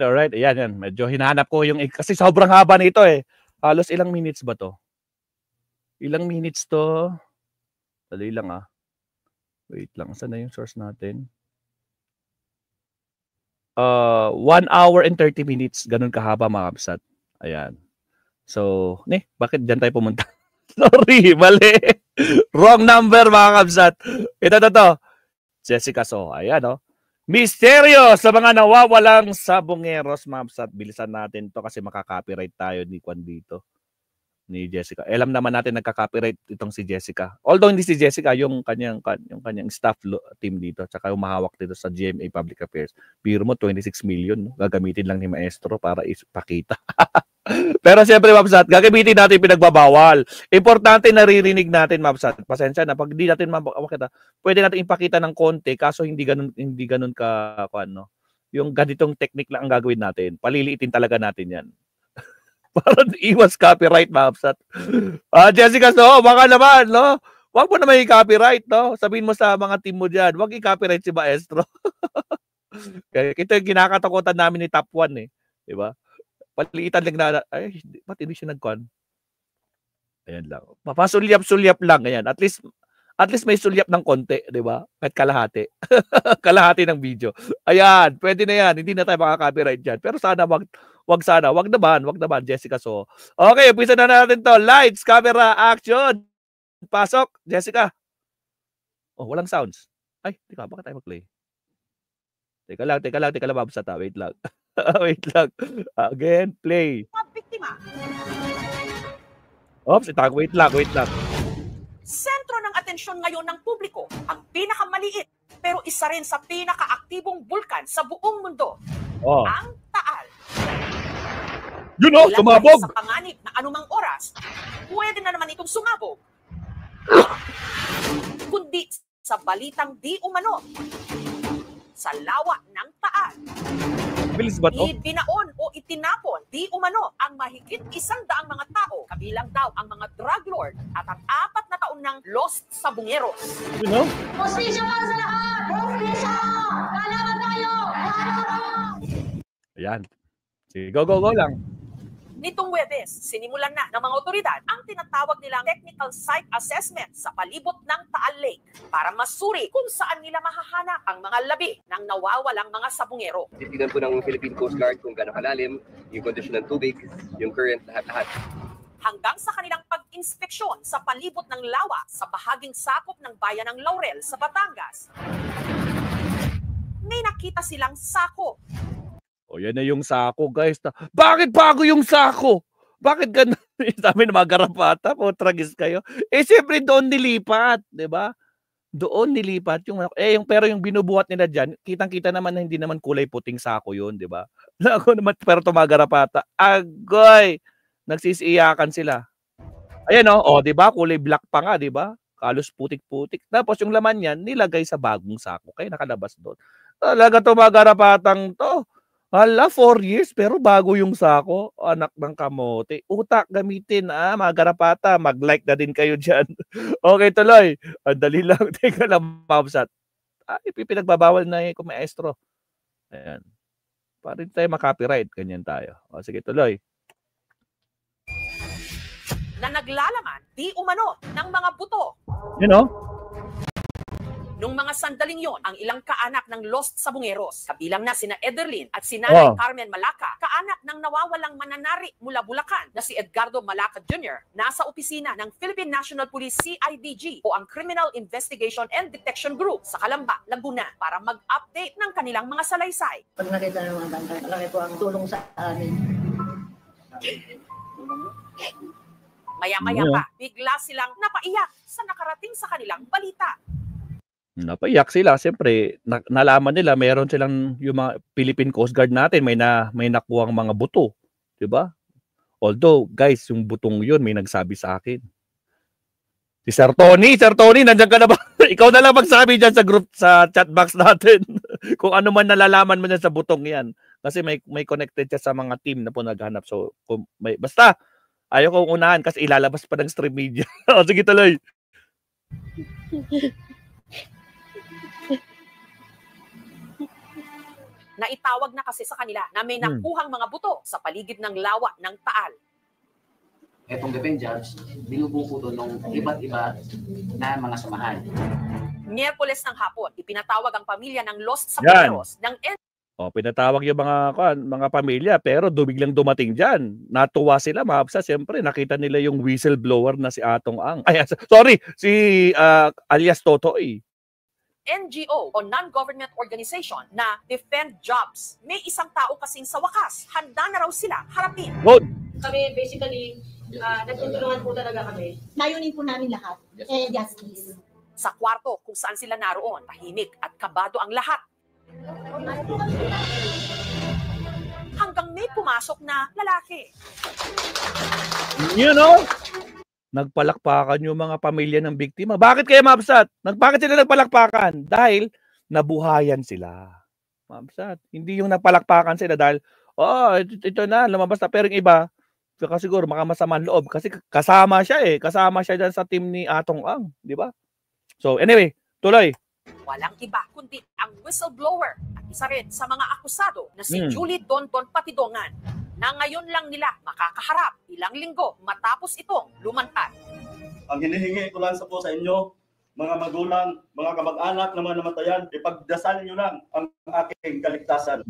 Alright. Ayan, yan. Medyo hinahanap ko yung... Kasi sobrang haba nito eh. Halos ilang minutes ba to? Ilang minutes to? Dali lang ah. Wait lang. Saan na yung source natin? 1 hour and 30 minutes. Ganun kahaba mga kabsat. Ayan. So, bakit dyan tayo pumunta? Sorry, mali. Wrong number mga kabsat. Ito. Jessica So. Ayan o. Misteryo sa mga nawawalang sabongeros, mabsat. Bilisan natin to kasi makaka-copyright tayo ni Juan dito. Ni Jessica. Alam naman natin nagka-copyright itong si Jessica. Although hindi si Jessica, yung kanyang staff team dito, tsaka yung mahawak dito sa GMA Public Affairs. Biro mo 26 million, no? Gagamitin lang ni Maestro para ipakita. Pero siyempre, Mabsat, gagamitin natin pinagbabawal. Importante naririnig natin, Mabsat. Pasensya na, pag di natin mapakita, pwede natin ipakita ng konti, kaso hindi ganun ka, ano, yung ganitong technique lang ang gagawin natin. Paliliitin talaga natin yan. Para iwas copyright, Mabsat. Jessica, so, baka naman, no? Huwag mo naman i-copyright, no? Sabihin mo sa mga team mo dyan, huwag i-copyright si Maestro. Kaya ito yung kinakatakutan namin ni Top 1, eh. Diba? Paliitan lang na, ay, ba't hindi siya nag-con? Ayan lang. Papasulyap-sulyap lang, ayan. At least may sulyap ng konti, di ba? Kahit kalahati. Kalahati ng video. Ayan, pwede na yan. Hindi na tayo makaka-copyright dyan. Pero sana, wag naman, Jessica. So, okay, umpisa na natin to. Lights, camera, action. Pasok, Jessica. Oh, walang sounds. Ay, bakit tayo mag-play? Teka lang, Babsat, wait lang. Wait lang. Again, play. Biktima. Oops, wait lang. Sentro ng atensyon ngayon ng publiko, ang pinakamaliit pero isa rin sa pinakaaktibong bulkan sa buong mundo, ang Taal. Sumabog! Sa panganib na anumang oras, pwede na naman itong sumabog. Kundi sa balitang di umano, sa lawa ng Taal. Bilis ba to? Ibinaon o itinapon di umano ang mahigit 100 mga tao, kabilang daw ang mga drug lord at ang 4 na taon ng Lost Sabongeros. Hostisya para sa lahat! Hostisya! Kalaban tayo! Ayan. Sige, go lang. Nitong Huwebes, sinimulan na ng mga otoridad ang tinatawag nilang technical site assessment sa palibot ng Taal Lake para masuri kung saan nila mahahanap ang mga labi ng nawawalang mga sabongero. Titignan po ng Philippine Coast Guard kung gaano kalalim, yung kondisyon ng tubig, yung current, lahat-lahat. Hanggang sa kanilang pag-inspeksyon sa palibot ng lawa sa bahaging sakop ng bayan ng Laurel sa Batangas, may nakita silang sako. O, yan na yung sako, guys. Bakit bago yung sako? Bakit ganun? Sabi ng mga garapata, tragis kayo. Siyempre doon nilipat, di ba? Doon nilipat pero yung binubuhat nila diyan, kitang-kita naman na hindi naman kulay puting sako 'yun, di ba? Ako naman pero tumagarapata. Agoy, nagsisiyakan sila. Ayan di ba? Kulay black pa nga, di ba? Kalos putik-putik. Tapos yung laman niyan nilagay sa bagong sako kaya nakalabas doon. Talaga tumagarapatang to. Hala, 4 years pero bago yung sako. Anak ng kamote. Utak gamitin, mga garapata. Mag-like na din kayo dyan. Okay, tuloy. Ang dali lang. Teka lang, Mabsat. Ipinagbabawal na kung maestro. Ayan. Para rin tayo makopyright. Ganyan tayo. O, sige, tuloy. Na naglalaman, di umano, ng mga buto. Nung mga sandaling yon, ang ilang kaanak ng Lost Sabongeros, kabilang na sina Ederlyn at si Nanay Carmen Malaca, kaanak ng nawawalang mananari mula Bulacan na si Edgardo Malaca Jr., nasa opisina ng Philippine National Police CIDG o ang Criminal Investigation and Detection Group sa Calamba, Laguna para mag-update ng kanilang mga salaysay. Pag nakita ng mga bangka, malaki po ang tulong sa amin. Maya-maya pa, bigla silang napaiyak sa nakarating sa kanilang balita. Napaiyak sila. Siyempre, nalaman nila, meron silang yung mga Philippine Coast Guard natin, may nakuhang mga buto. Diba? Although, guys, yung butong yun, may nagsabi sa akin. Si Sir Tony, nandiyan ka na ba? Ikaw na lang magsabi dyan sa group, sa chat box natin. Kung ano man nalalaman mo dyan sa butong yan. Kasi may connected siya sa mga team na po naghanap. So, basta, ayaw kong unahan kasi ilalabas pa ng stream media. O, sige, tuloy. Naitawag na kasi sa kanila na may nakuhang mga buto sa paligid ng lawa ng Taal. Etong defense judge, binubuko doon ng iba't iba na mga samahan. Miyerkules ng hapon, ipinatawag ang pamilya ng lost sa Buñeros ng pinatawag yung mga pamilya, pero biglang dumating dyan. Natuwa sila, maabsa. Siyempre, nakita nila yung whistleblower na si Atong Ang. Ay, sorry, si alias Totoy. NGO o non-government organization na Defend Jobs. May isang tao kasing sa wakas, handa na raw sila harapin. Good. Kami basically, nagtutulungan po talaga kami. Layunin po namin lahat. Justice. Sa kwarto kung saan sila naroon, tahimik at kabado ang lahat. Hanggang may pumasok na lalaki. You know, nagpalakpakan yung mga pamilya ng biktima. Bakit kaya, Mabsat? Bakit sila nagpalakpakan? Dahil nabuhayan sila. Mabsat, hindi yung nagpalakpakan sila dahil, ito na, lumabas na. Pero yung iba, siguro makamasamang loob kasi kasama siya Kasama siya dyan sa team ni Atong Ang. Di ba? So, anyway, tuloy. Walang iba kundi ang whistleblower at isa rin sa mga akusado na si Julie Donton Patidongan na ngayon lang nila makakaharap ilang linggo matapos itong lumantad. Ang hinihingi ko lang po sa inyo, mga magulang, mga kamag-anak na mga namatayan, ipagdasal niyo lang ang aking kaligtasan.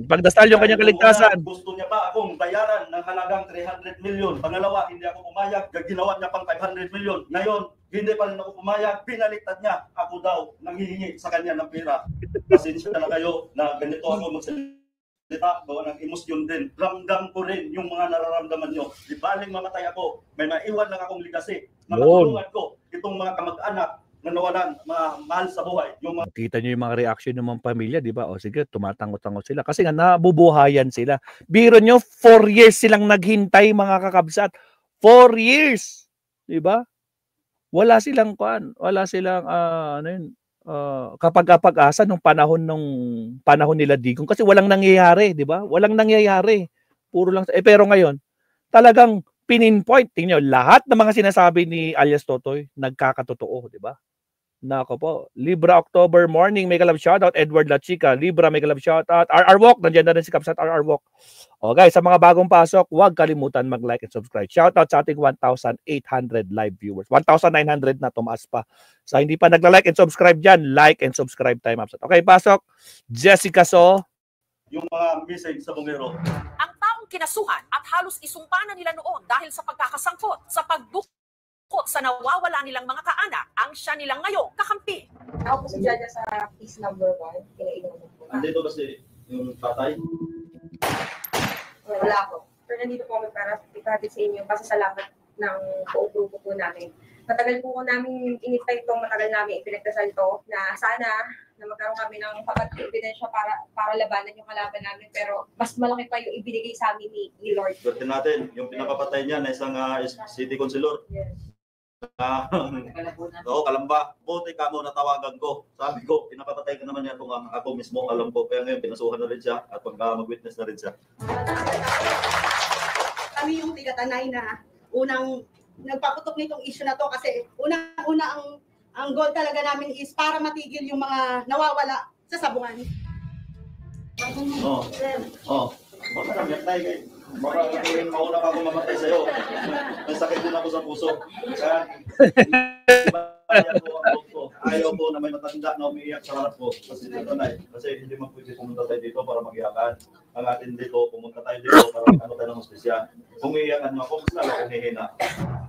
Ipagdasal yung kanyang kaligtasan. Gusto niya pa akong bayaran ng halagang 300 million. Pangalawa, hindi ako pumayag, ginawa niya pang 500 million. Ngayon, hindi pa rin ako pumayag, pinaliktad niya. Ako daw, nanghihingi sa kanya ng pera. Pasensya na kayo na ganito ako magsalita, gawa ng emosyon din. Ramdam ko rin yung mga nararamdaman nyo. Di baling mamatay ako, may maiwan lang akong ligasi. Matulungan ko itong mga kamag-anak na nawalan, mga mahal sa buhay. Kita nyo yung mga reaction ng mga pamilya, di ba? O sige, tumatangot-tangot sila. Kasi nga, nabubuhayan sila. Biro nyo, 4 years silang naghintay, mga kakabsat. 4 years! Di ba? Wala silang kapag-asa nung panahon nila Digong kasi walang nangyayari, di ba? Walang nangyayari. Puro lang pero ngayon, talagang pininpoint, tingnan niyo, lahat ng mga sinasabi ni alias Totoy nagkakatotoo, di ba? Nako po, Libra October morning, may kalab shoutout, Edward La Chica, Libra may kalab shoutout, RR Walk, nandiyan na rin si Kapsat RR Walk. O guys, sa mga bagong pasok, huwag kalimutan mag-like and subscribe. Shoutout sa ating 1,800 live viewers. 1,900 na, tumaas pa. Sa hindi pa nagla-like and subscribe dyan, like and subscribe time upset. Okay, pasok. Jessica So. Yung mga message sa bungero. Ang taong kinasuhan at halos isumpa na nila noon dahil sa pagkakasangkot sa pagdukot sa nawawala nilang mga kaanak, ang siya nilang ngayong kakampi. Ako po si Jaja sa case number 1. Kinainom po. Andito kasi yung patay. Wala ako. Pero nandito po kami para ipatid sa inyo pasasalamat ng buong grupo po namin. Matagal po namin initay ito, matagal namin ipinagdasal ito na sana na magkaroon kami ng pagkakabidensya para labanan yung kalaban namin. Pero mas malaki pa yung ibinigay sa amin ni Lord. Swerte natin, yung pinakapatay niya na isang city councilor. Yes. Kalamba. Buti ka mo natawagan ko. Sabi ko, pinapatay ka naman niya kung ako mismo. Alam ko, kaya ngayon pinasuhan na rin siya at mag-witness na rin siya. Kami yung tigatanay na unang nagpaputok nitong issue na to kasi unang-una ang goal talaga namin is para matigil yung mga nawawala sa sabungan. Baka nang tayo kayo. Baka mauna pa ako mamatay sa'yo. May sakit din ako sa puso. Ayaw ko na may matanda na umiiyak sa harap ko. Kasi hindi man pwede pumunta tayo dito para mag-iyakan. Ang atin dito, pumunta tayo dito para mag-ano tayo ng hospisya. Kung iiyakan mo ako, mas lalo akong hihina.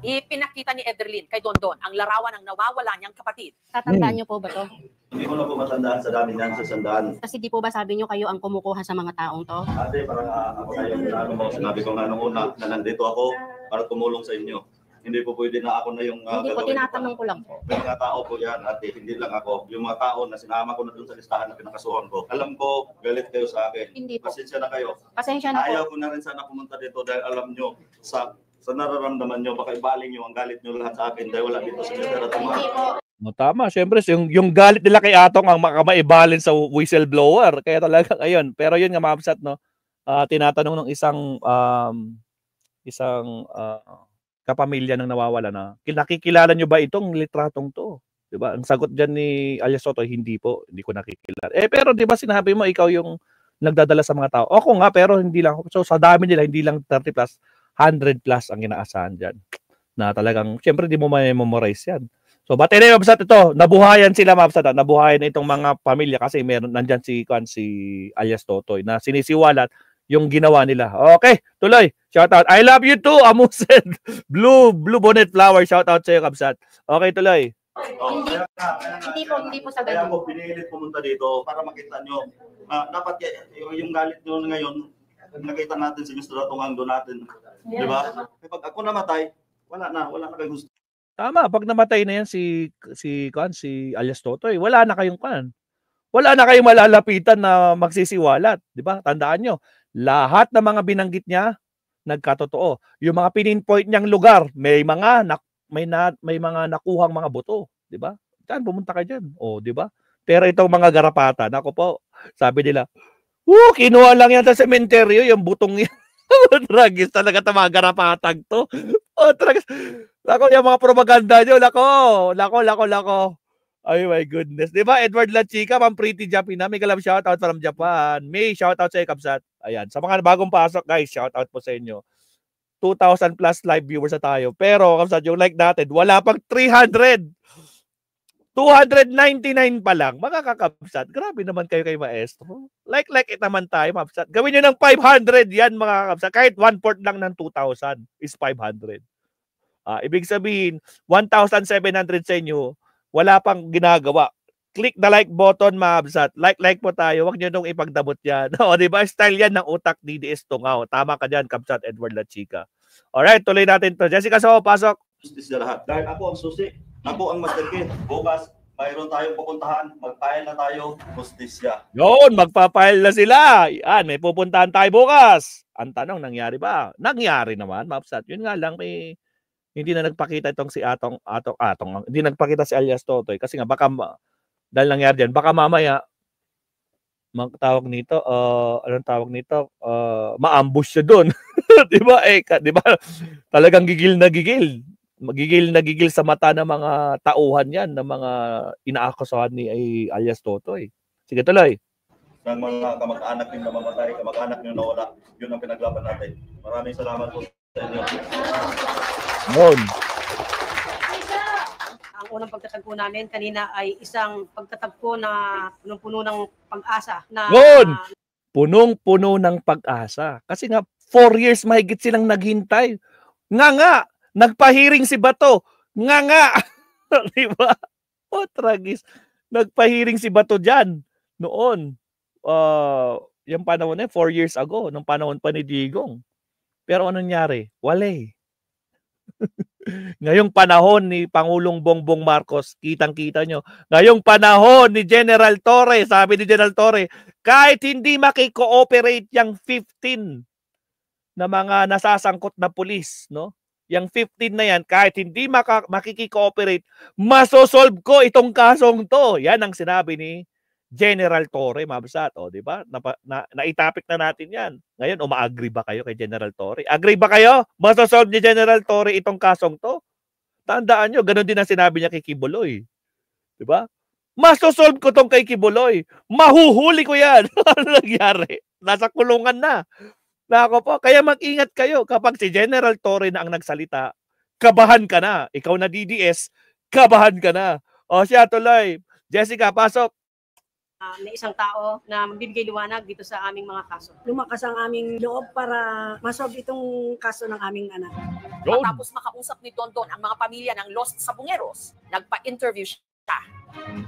Ipinakita ni Ederlyn kay Dondon ang larawan ng nawawala niyang kapatid. Tatandaan niyo po ba to? Hindi ko na po matandaan sa dami niyan, sa sandaan. Kasi di po ba sabi niyo kayo ang kumukuha sa mga taong to? Ate, parang ako na yung sinabi ko nga nung una na nandito ako para tumulong sa inyo. Hindi po pwede na ako na yung hindi po, tinatanong ko lang po. May mga tao po yan, ate, hindi lang ako. Yung mga tao na sinama ko na doon sa listahan na pinakasuhan ko. Alam ko, galit kayo sa akin. Hindi po. Pasensya na kayo. Pasensya na po. Ayaw ko na rin sana pumunta dito dahil alam nyo, sa nararamdaman nyo, baka ibaling nyo ang galit nyo lahat sa akin dahil wala dito sa Mr. Hindi po. Tama, syempre yung galit nila kay Atong ang maibalin sa whistleblower. Kaya talaga ayun. Pero yun nga Mabsat, no. Tinatanong ng isang kapamilya ng nawawala na, nakikilala nyo ba itong litratong to? 'Di ba? Ang sagot diyan ni alias Totoy, hindi po, hindi ko nakikilala. Pero 'di ba sinabi mo ikaw yung nagdadala sa mga tao. Ako nga, pero hindi lang. So, sa dami nila, hindi lang 30 plus, 100 plus ang inaasahan dyan. Na talagang, syempre, di mo may-memorize yan. So, but anyway, Mabsat, ito, nabuhayan sila, Mabsat, nabuhayan itong mga pamilya kasi meron, nandyan si alias Totoy, na sinisiwalat yung ginawa nila. Okay, tuloy. Shout out. I love you too, Amusen. Blue Bonnet Flower. Shout out sa iyo, Kabsat. Okay, tuloy. Hindi po sa Kaya ganun. ako pinilit pumunta dito para makita nyo. Dapat yung galit nyo ngayon, nakita natin si Mr. Atong do natin. Di ba? Pag ako namatay, wala na kayo gusto. Tama, pag namatay na yan si alias Totoy, wala na kayong Wala na kayong malalapitan na magsisiwalat, 'di ba? Tandaan nyo, lahat ng mga binanggit niya nagkatotoo. Yung mga pininpoint niyang lugar, may mga nakuhang mga boto, 'di ba? Diyan pumunta ka diyan. Oh, 'di ba? Pero itong mga garapatan, ako po, sabi nila, kinuha lang yan sa sementeryo yung butong yan. Tragis talaga ito mga garapatag to. Tragis. Lako, yung mga propaganda nyo, lako. Ay, my goodness. Di ba, Edward Lachica, Ma'am Pretty Japina, may galam shoutout from Japan. May shoutout sa Kabsat. Ayan, sa mga bagong pasok, guys, shoutout po sa inyo. 2,000 plus live viewers na tayo. Pero, Kabsat, yung like natin, wala pang 300. 299 pa lang, makakakabsat. Grabe naman kayo kay Maestro. Like it naman tayo, Mabsat. Gawin nyo ng 500 yan, mga kakabsat. Kahit 1/4 lang ng 2,000 is 500. Ibig sabihin, 1,700 sa inyo, wala pang ginagawa. Click the like button, Mabsat. Like po tayo. Huwag nyo nung ipagdabot yan. O, diba? Style yan ng utak ni DS Tungaw. Tama ka dyan, Kabsat Edward Lachica. Alright, tuloy natin to. Jessica, so, pasok. Justice na lahat. Dahil ako ang susi. Ako ang Master Kid. Bukas, mayroon tayong pupuntahan. Mag-file na tayo. Justisya. Yun, magpa-file na sila. Yan, may pupuntahan tayo bukas. Ang tanong, nangyari ba? Nangyari naman, Mabsat. Yun nga lang, hindi na nagpakita itong si Atong. Hindi nagpakita si alias Totoy. Kasi nga, baka, dahil nangyari dyan, baka mamaya, anong tawag nito? Ma-ambush siya doon. Diba? Diba? Talagang gigil na gigil. Magigil sa mata ng mga tauhan yan, ng mga inaakusahan ni alias Totoy. Sige, tuloy. Ng mga kamag-anak yung namamatay, kamag-anak yung nawala, yun ang pinaglaban natin. Maraming salamat po sa inyo. Noon. Ang unang pagtatagpo namin kanina ay isang pagtatagpo na punong-puno ng pag-asa. Noon! Punong-puno ng pag-asa. Kasi nga, 4 years mahigit silang naghintay. Nga! Nagpahiring si Bato. Nga! Diba? Tragis. Nagpahiring si Bato dyan. Noon. Yung panahon na 4 years ago. Nung panahon pa ni Digong. Pero anong nangyari? Wala eh. Ngayong panahon ni Pangulong Bongbong Marcos, kitang-kita nyo. Ngayong panahon ni General Torre, sabi ni General Torre, kahit hindi makikooperate yung 15 na mga nasasangkot na pulis, no? Yung 15 na yan, kahit hindi makikikooperate, masosolve ko itong kasong to. Yan ang sinabi ni General Torre, Mabsat. O, di ba? Naitapik na natin yan. Ngayon, uma-agree ba kayo kay General Torre? Agree ba kayo? Masosolve ni General Torre itong kasong to? Tandaan nyo, ganun din ang sinabi niya kay Kibuloy. Di ba? Masosolve ko tong kay Kibuloy. Mahuhuli ko yan. Ano nangyari? Nasa kulungan na. Nako po, kaya mag-ingat kayo kapag si General Torre na ang nagsalita, kabahan ka na. Ikaw na DDS, kabahan ka na. O siya, tuloy. Jessica, pasok. May isang tao na magbibigay liwanag dito sa aming mga kaso. Lumakas ang aming loob para masolve itong kaso ng aming anak. Matapos makausap ni Dondon ang mga pamilya ng Lost Sabungeros, nagpa-interview siya.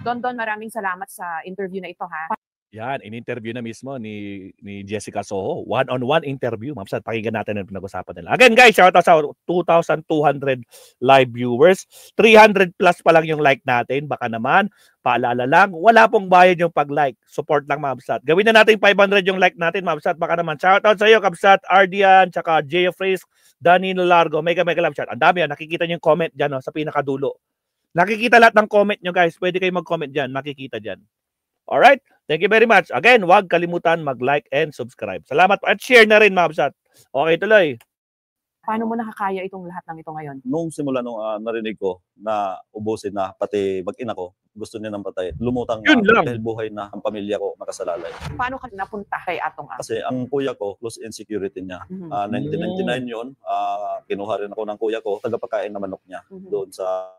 Dondon, maraming salamat sa interview na ito, ha? Yan, in-interview na mismo ni Jessica Soho. One-on-one interview. Mabsat, pakinggan natin ang pinag-usapan nila. Again, guys, shout out sa 2,200 live viewers. 300 plus pa lang yung like natin. Baka naman, paalala lang, wala pong bayad yung pag-like. Support lang, Mabsat. Gawin na natin 500 yung like natin, Mabsat. Baka naman, shout out sa iyo, Kabsat, Ardian, tsaka Jeffries, Danilo Largo. Mega love chat. Ang dami yan. Nakikita niyo yung comment dyan, no, sa pinakadulo. Nakikita lahat ng comment nyo, guys. Pwede kayo mag-comment dyan. Makikita dyan. Alright? Thank you very much. Again, huwag kalimutan mag-like and subscribe. Salamat po. At share na rin, Mabsat. Okay, tuloy. Paano mo nakakaya itong lahat ng ito ngayon? Nung simula nung narinig ko na ubusin na pati mag-ina ko, gusto niya ng patay. Lumutang Yun na lang. dahil buhay na ang pamilya ko nakasalalay. Paano ka napunta kay Atong Ang? Kasi ang kuya ko, close in security niya. Mhm. 1999 yun, kinuha rin ako ng kuya ko, tagapakain na manok niya doon sa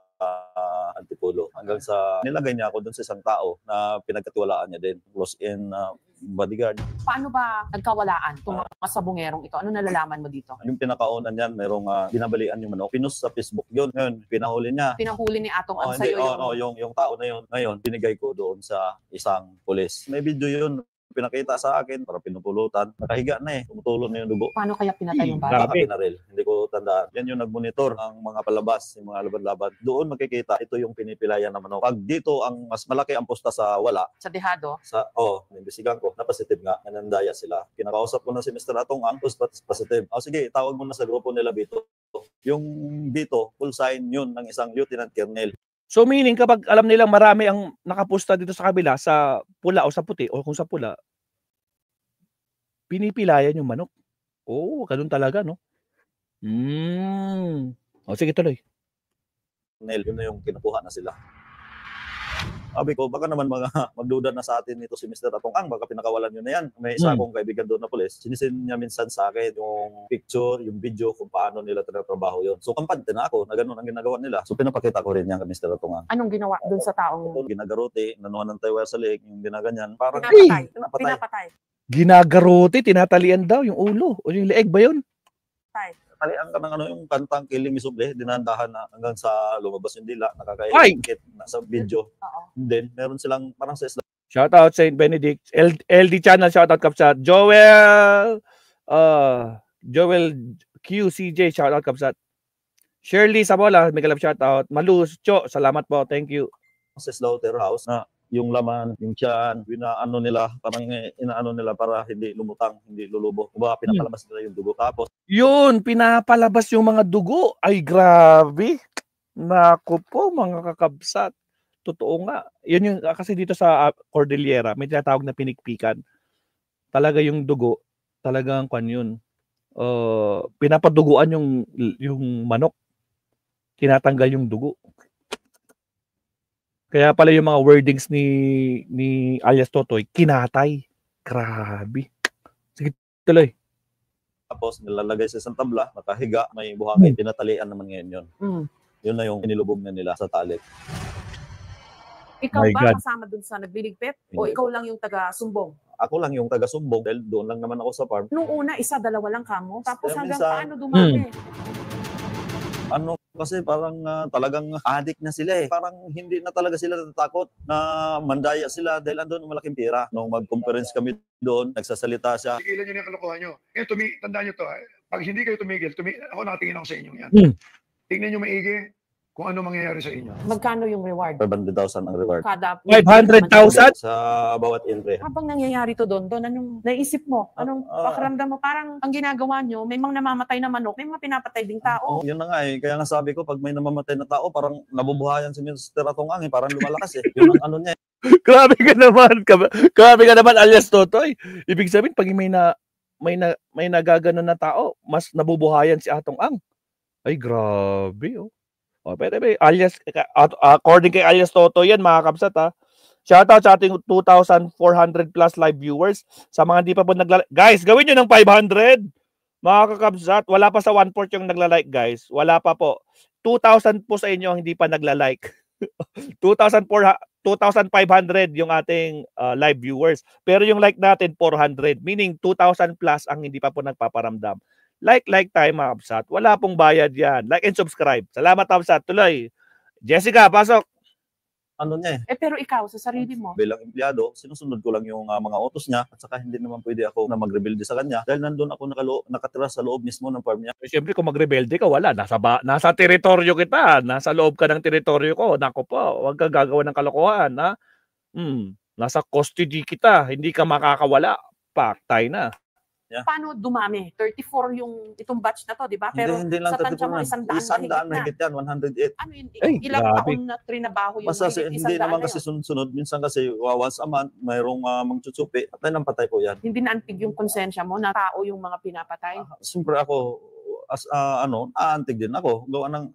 Antipolo. Hanggang sa nilagay niya ako doon sa isang tao na pinagkatiwalaan niya din. Close in bodyguard. Paano ba nagkawalaan itong mga sabungerong ito? Ano nalalaman mo dito? Yung pinakaunan niyan, merong binabalian yung manok. Pinost sa Facebook yun. Ngayon, pinahuli niya. Pinahuli ni Atong Ang Hindi, sa'yo yung tao na yun. Ngayon, binigay ko doon sa isang pulis. May video yun. Pinakita sa akin para pinupulutan. Nakahiga na tumutulong na yung dugo. Paano kaya pinatay yung Baka bata? pinaril. Hindi ko tandaan. Yan yung nagmonitor ang mga palabas, yung mga laban-laban. Doon makikita, ito yung pinipilayan ng manok. Pag dito, ang mas malaki ang posta sa wala. Sa dehado? Inimbestigan ko. Na positive nga. Nanandaya sila. Kinakausap ko na si Mr. Atong Ang. Positive. Sige, tawag mo na sa grupo nila Bito. Yung Bito, full sign yun ng isang lieutenant colonel. So meaning kapag alam nilang marami ang nakapusta dito sa kabila, sa pula o sa puti, o kung sa pula, pinipilayan yung manok. Ganun talaga, no? Sige, tuloy. Yun na yung kinukuha na sila. Sabi ko, baka naman magduda na sa atin ito si Mr. Atong Ang, baka pinakawalan nyo na yan. May isa akong kaibigan doon na pulis, sinisin niya minsan sa akin yung picture, yung video kung paano nila tinatrabaho yun. So, kampante na ako na ganun ang ginagawa nila. So, pinapakita ko rin yan kay Mr. Atong Ang. Anong ginawa doon sa taong? Ginagarote, nanuhan ng tayo sa leg, yung ginaganyan. Parang Pinapatay. Ginagarote, tinatalian daw yung ulo o yung leeg ba yun? Talian ka ng yung kantang Kiling Me Suble, dinandahan na hanggang sa lumabas yung dila, nakakaikit na sa video. And then, meron silang parang sa isla. Shoutout St. Benedict. LD Channel, shoutout Kapsat. Joel QCJ, shoutout Kapsat. Shirley Sabola, may galap shoutout. Malus Cho, salamat po, thank you. Sa slaughterhouse na yung laman, yung tiyan, inaano nila, parang inaano nila para hindi lumutang, hindi lulubo. Kumbaga pinapalabas nila yung dugo. Tapos yun, pinapalabas yung mga dugo. Ay, grabe. Naku po, mga kakabsat. Totoo nga. Yun yung, kasi dito sa Cordillera, may tinatawag na pinikpikan. Talaga yung dugo, talagang kwan yun. Pinapaduguan yung manok. Tinatanggal yung dugo. Kaya pala yung mga wordings ni alias Totoy, kinatay. Grabe. Sige, tuloy. Tapos nilalagay sa isang tabla, nakahiga, may buhangin, tinatalian naman ngayon yun. Yun na yung inilubog na nila sa tali. Ikaw ba kasama dun sa nagbiligpit? O ikaw lang yung taga-sumbong? Ako lang yung taga-sumbong dahil doon lang naman ako sa farm. Nung una, dalawa lang kamo. Tapos hanggang minsan, paano dumami? Kasi parang talagang addict na sila eh. Parang hindi na talaga sila natatakot na mandaya sila dahil andun malaking pera. Nung mag-conference kami doon, nagsasalita siya. Tigilan nyo na yung kalokohan nyo. Tandaan nyo to. Pag hindi kayo tumigil, ako nakatingin ako sa inyo yan. Tingnan nyo maigi kung ano mangyayari sa inyo. Magkano yung reward? 500,000 ang reward. 500,000? Sa bawat entry. Habang nangyayari to doon, anong naisip mo? Anong pakiramdam mo? Parang ang ginagawa nyo, may mga namamatay na manok, may mga pinapatay ding tao. Yun na nga eh. Kaya nga sabi ko, pag may namamatay na tao, parang nabubuhayan si Mr. Atong Ang eh. Parang lumalakas eh. Yun ang ano niya eh. Grabe ka naman alias Totoy. Ibig sabihin, pag may nagagano na tao, mas nabubuhayan si Atong Ang. Ay, grabe oh. Pero alias, according kay alias Totoy yan, mga kapsat ha. Shoutout sa ating 2,400 plus live viewers. Sa mga hindi pa po guys, gawin nyo ng 500. Mga kakabsat, wala pa sa 1/4 yung nagla-like guys. Wala pa po. 2,000 po sa inyo ang hindi pa nagla-like. 2,500 yung ating live viewers. Pero yung like natin, 400. Meaning 2,000 plus ang hindi pa po nagpaparamdam. Like tayo mga kapsat. Wala pong bayad yan. Like and subscribe. Salamat kapsat. Tuloy. Jessica, pasok. Ano niya eh. Pero ikaw, sa sarili mo? Bilang empleyado, sinusunod ko lang yung mga utos niya at saka hindi naman pwede ako na mag-rebelde sa kanya dahil nandun ako nakatira sa loob mismo ng farm niya. Siyempre kung mag-rebelde ka, wala. Nasa teritoryo kita. Nasa loob ka ng teritoryo ko. Nako po, huwag ka gagawa ng kalokohan. Ha? Nasa custody kita. Hindi ka makakawala. Paktay na. Yeah. Paano dumami? 34 yung itong batch na to, di ba? Pero hindi lang sa tansya mo, 100 mahigit yan, 108. Ano yun? Ilang taon na trinabaho yung basta hindi naman kasi sunod-sunod. Minsan kasi once a month, mayroong magtsutsupi. Patay ng patay po yan. Hindi naantig yung konsensya mo na tao yung mga pinapatay? Siyempre ako, naantig din ako. Gawa ng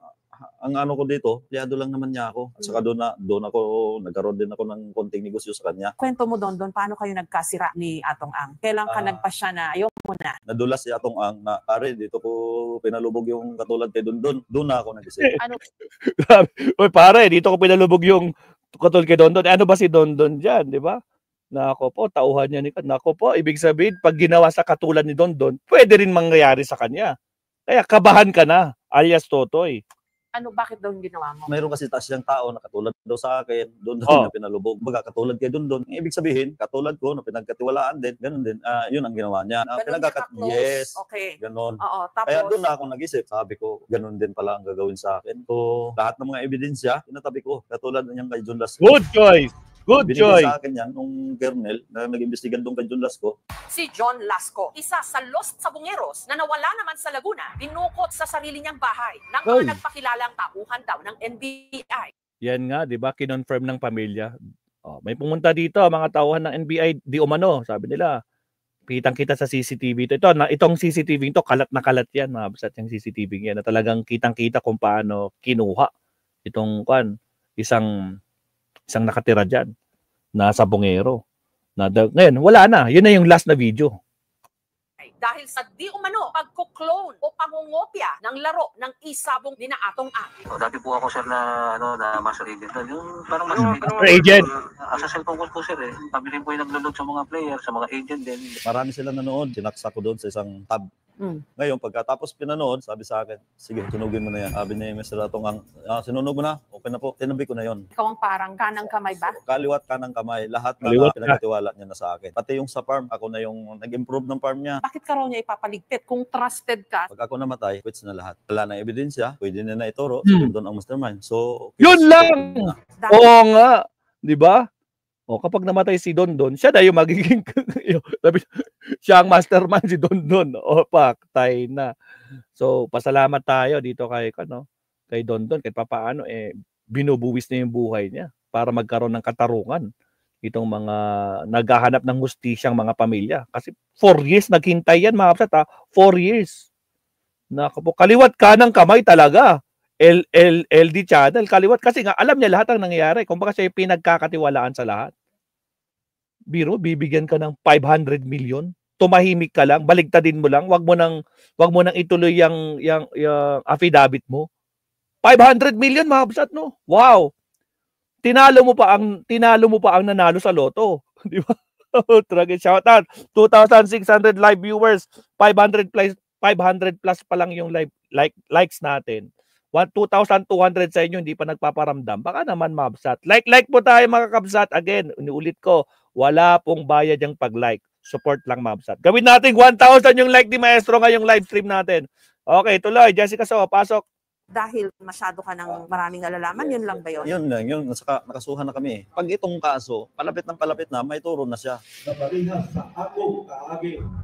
ang ano ko dito, pliyado lang naman niya ako. At saka doon ako, nagkaroon din ako ng konting negosyo sa kanya. Kwento mo doon, paano kayo nagkasira ni Atong Ang? Kailan ka nagpasya na ayaw mo na? Nadulas si Atong Ang na, pare, dito ko pinalubog yung katulad kay Dondon. Doon na ako nag-isip. Ano? Uy, pare, dito ko pinalubog yung katulad kay Dondon. Ano ba si Dondon dyan, di ba? Nako po, tauhan niya ni Kat. Nako po, ibig sabihin, pag ginawa sa katulad ni Dondon, pwede rin mangyayari sa kanya. Kaya kabahan ka na, alias Totoy. Ano, bakit daw yung ginawa mo? Mayroon kasi taas siyang tao na katulad daw sa akin, doon na pinalubog. Baga katulad kay Dondon. Ibig sabihin, katulad ko na pinagkatiwalaan din, ganun din. Yun ang ginawa niya. Yes, okay. Ganun. Oo, tapos, kaya doon na ako nag-isip. Sabi ko, ganun din pala ang gagawin sa akin. So, lahat ng mga ebidensya, tinatabi ko. Katulad niyang kay John Lasco. Good choice! Good choice! Binigay sa akin yan, nung kernel na nag-imbestigan doon kay John Lasco. Si John Lasco, isa sa Lost Sabungeros na nawala naman sa Laguna, binukot sa sarili niyang bahay ng mga nagpakilalang tauhan daw ng NBI. Yan nga, di ba? Kinonfirm ng pamilya. Oh, may pumunta dito, mga tauhan ng NBI, di umano, sabi nila. Kitang-kita sa CCTV ito. Itong CCTV ito, kalat na kalat yan, mga basat yung CCTV yan, na talagang kitang-kita kung paano kinuha itong isang nakatira dyan, nasa Bungero. Ngayon, wala na. Yun na yung last na video. Dahil sa di umano pagko-clone o pangungopia ng laro ng isabong ni Atong Ang. Dati po ako sir na master agent. Yung parang master agent. Sa cellphone ko po sir Kami rin po yung naglo-load sa mga player, sa mga agent din. Marami sila nanood. Sinaksa ko doon sa isang tab. Ngayon, pagkatapos pinanood, sabi sa akin, sige, tunugin mo na yan. Sabi ni Mr. Atong Ang, sinunog mo na, okay na po, tinabi ko na yon. Ikaw ang parang kanang kamay ba? Kaliwat kanang kamay, lahat na pinagkatiwala niya na sa akin. Pati yung sa farm, ako na yung nag-improve ng farm niya. Bakit ka raw niya ipapaligpit kung trusted ka? Pag ako namatay, quits na lahat. Wala na ebidensya, pwede na ituro, doon ang mastermind. So, yun lang! Oo nga! Di ba? O kapag namatay si Dondon, siya na yung magiging siya ang mastermind, si Dondon. O patay na. So pasalamat tayo dito kay Dondon, kahit papaano binubuwis na yung buhay niya para magkaroon ng katarungan itong mga naghahanap ng hustisyang mga pamilya. Kasi 4 years naghintay yan, mga kapsat, 4 years. Kaliwat kanang kamay talaga. LD channel, kaliwat kasi nga alam niya lahat ang nangyayari. Kumbaga siya yung pinagkakatiwalaan sa lahat. Biro, bibigyan ka ng 500 million, tumahimik ka lang, baligtadin mo lang, wag mo nang ituloy yung affidavit mo. 500 million, mga kapsat, no? Wow. Tinalo mo pa ang nanalo sa loto, di ba? Shout out. 2,600 live viewers, 500 plus pa lang yung likes natin. 2,200 sa inyo hindi pa nagpaparamdam. Baka naman mabsat. Like po tayo mga kabsat. Again, iniulit ko, wala pong bayad yung pag-like. Support lang mabsat. Gawin natin 1,000 yung like ni Maestro ngayong live stream natin. Okay, tuloy. Jessica So, pasok. Dahil masyado ka ng maraming nalalaman, yun lang ba yun? Yun lang, yun. Nakasuhan na kami. Pag itong kaso, palapit na, may turo na siya.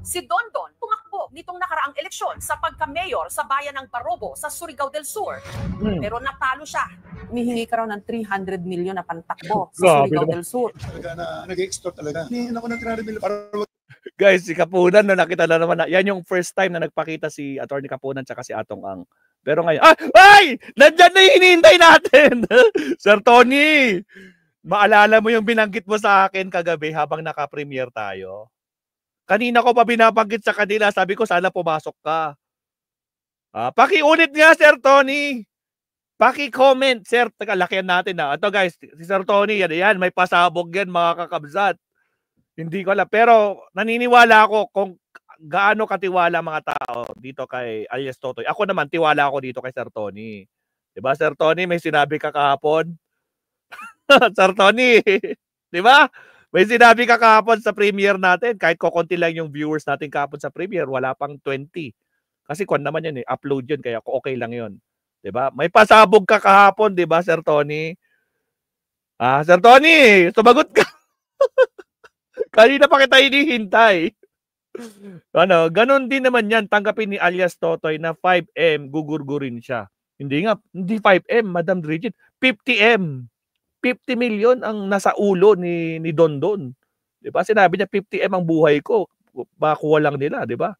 Si Dondon tumakbo nitong nakaraang eleksyon sa pagka-mayor sa bayan ng Barobo sa Surigao del Sur. Pero natalo siya. Humihingi ka raw ng 300 million na pantakbo sa Surigao del Sur. Talaga na nag-extort talaga. Hinihin ako ng 300 million para guys, si Kapunan, nakita na naman yan yung first time na nagpakita si Atty. Kapunan tsaka si Atong Ang. Pero ngayon, ay! Nandyan na yung hinihintay natin! Sir Tony! Maalala mo yung binanggit mo sa akin kagabi habang naka-premiere tayo? Kanina ko pa binabanggit sa kanila, sabi ko sana pumasok ka. Pakiulit nga, Sir Tony! Paki-comment, Sir. Lakihan natin na. Ito guys, si Sir Tony, yan, may pasabog yan mga kakabsat. Hindi ko alam. Pero naniniwala ako kung gaano katiwala mga tao dito kay alias Totoy. Ako naman, tiwala ako dito kay Sir Tony. Diba, Sir Tony, may sinabi ka kahapon? Sir Tony, diba? May sinabi ka kahapon sa premiere natin. Kahit kukunti lang yung viewers natin kahapon sa premiere, wala pang 20. Kasi kung naman yun, upload yun, kaya okay lang yun. Diba? May pasabog ka kahapon, diba, Sir Tony? Sir Tony, sumagot ka. Kanina pa kita hinihintay. Ganon din naman yan. Tanggapin ni alias Totoy na 5M, gugurgurin siya. Hindi 5M, Madam Bridget. 50M. 50 million ang nasa ulo ni Dondon. Diba? Sinabi niya 50M ang buhay ko. Makuha lang nila, diba?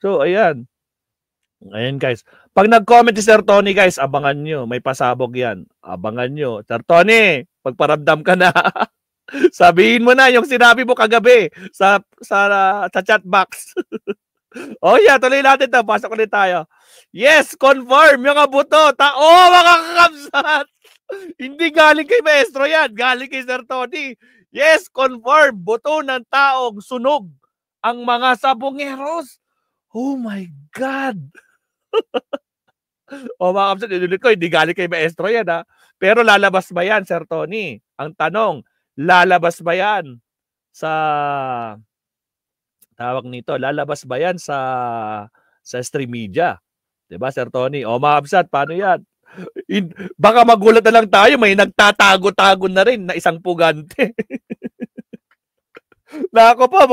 So, ayan. Ngayon guys, pag nag-comment si Sir Tony guys, abangan nyo. May pasabog yan. Abangan nyo. Sir Tony, pagparamdam ka na. Sabihin mo na yung sinabi mo kagabi sa chat box. Oh yeah, tuloy natin ito. Pasok ulit tayo. Yes, confirm yung buto. Mga kakabsat. Hindi galing kay Maestro yan. Galing kay Sir Tony. Yes, confirm. Buto ng taong sunog ang mga sabongeros. Oh my God. Mga kapsat, inulit ko, hindi galing kay Maestro yan ha. Pero lalabas ba yan, Sir Tony? Ang tanong, lalabas ba yan sa tawag nito? Lalabas ba yan sa stream media? Diba, Sir Tony? Mga kapsat, paano yan? Baka magulat na lang tayo, may nagtatago-tago na rin na isang pugante. Nako po,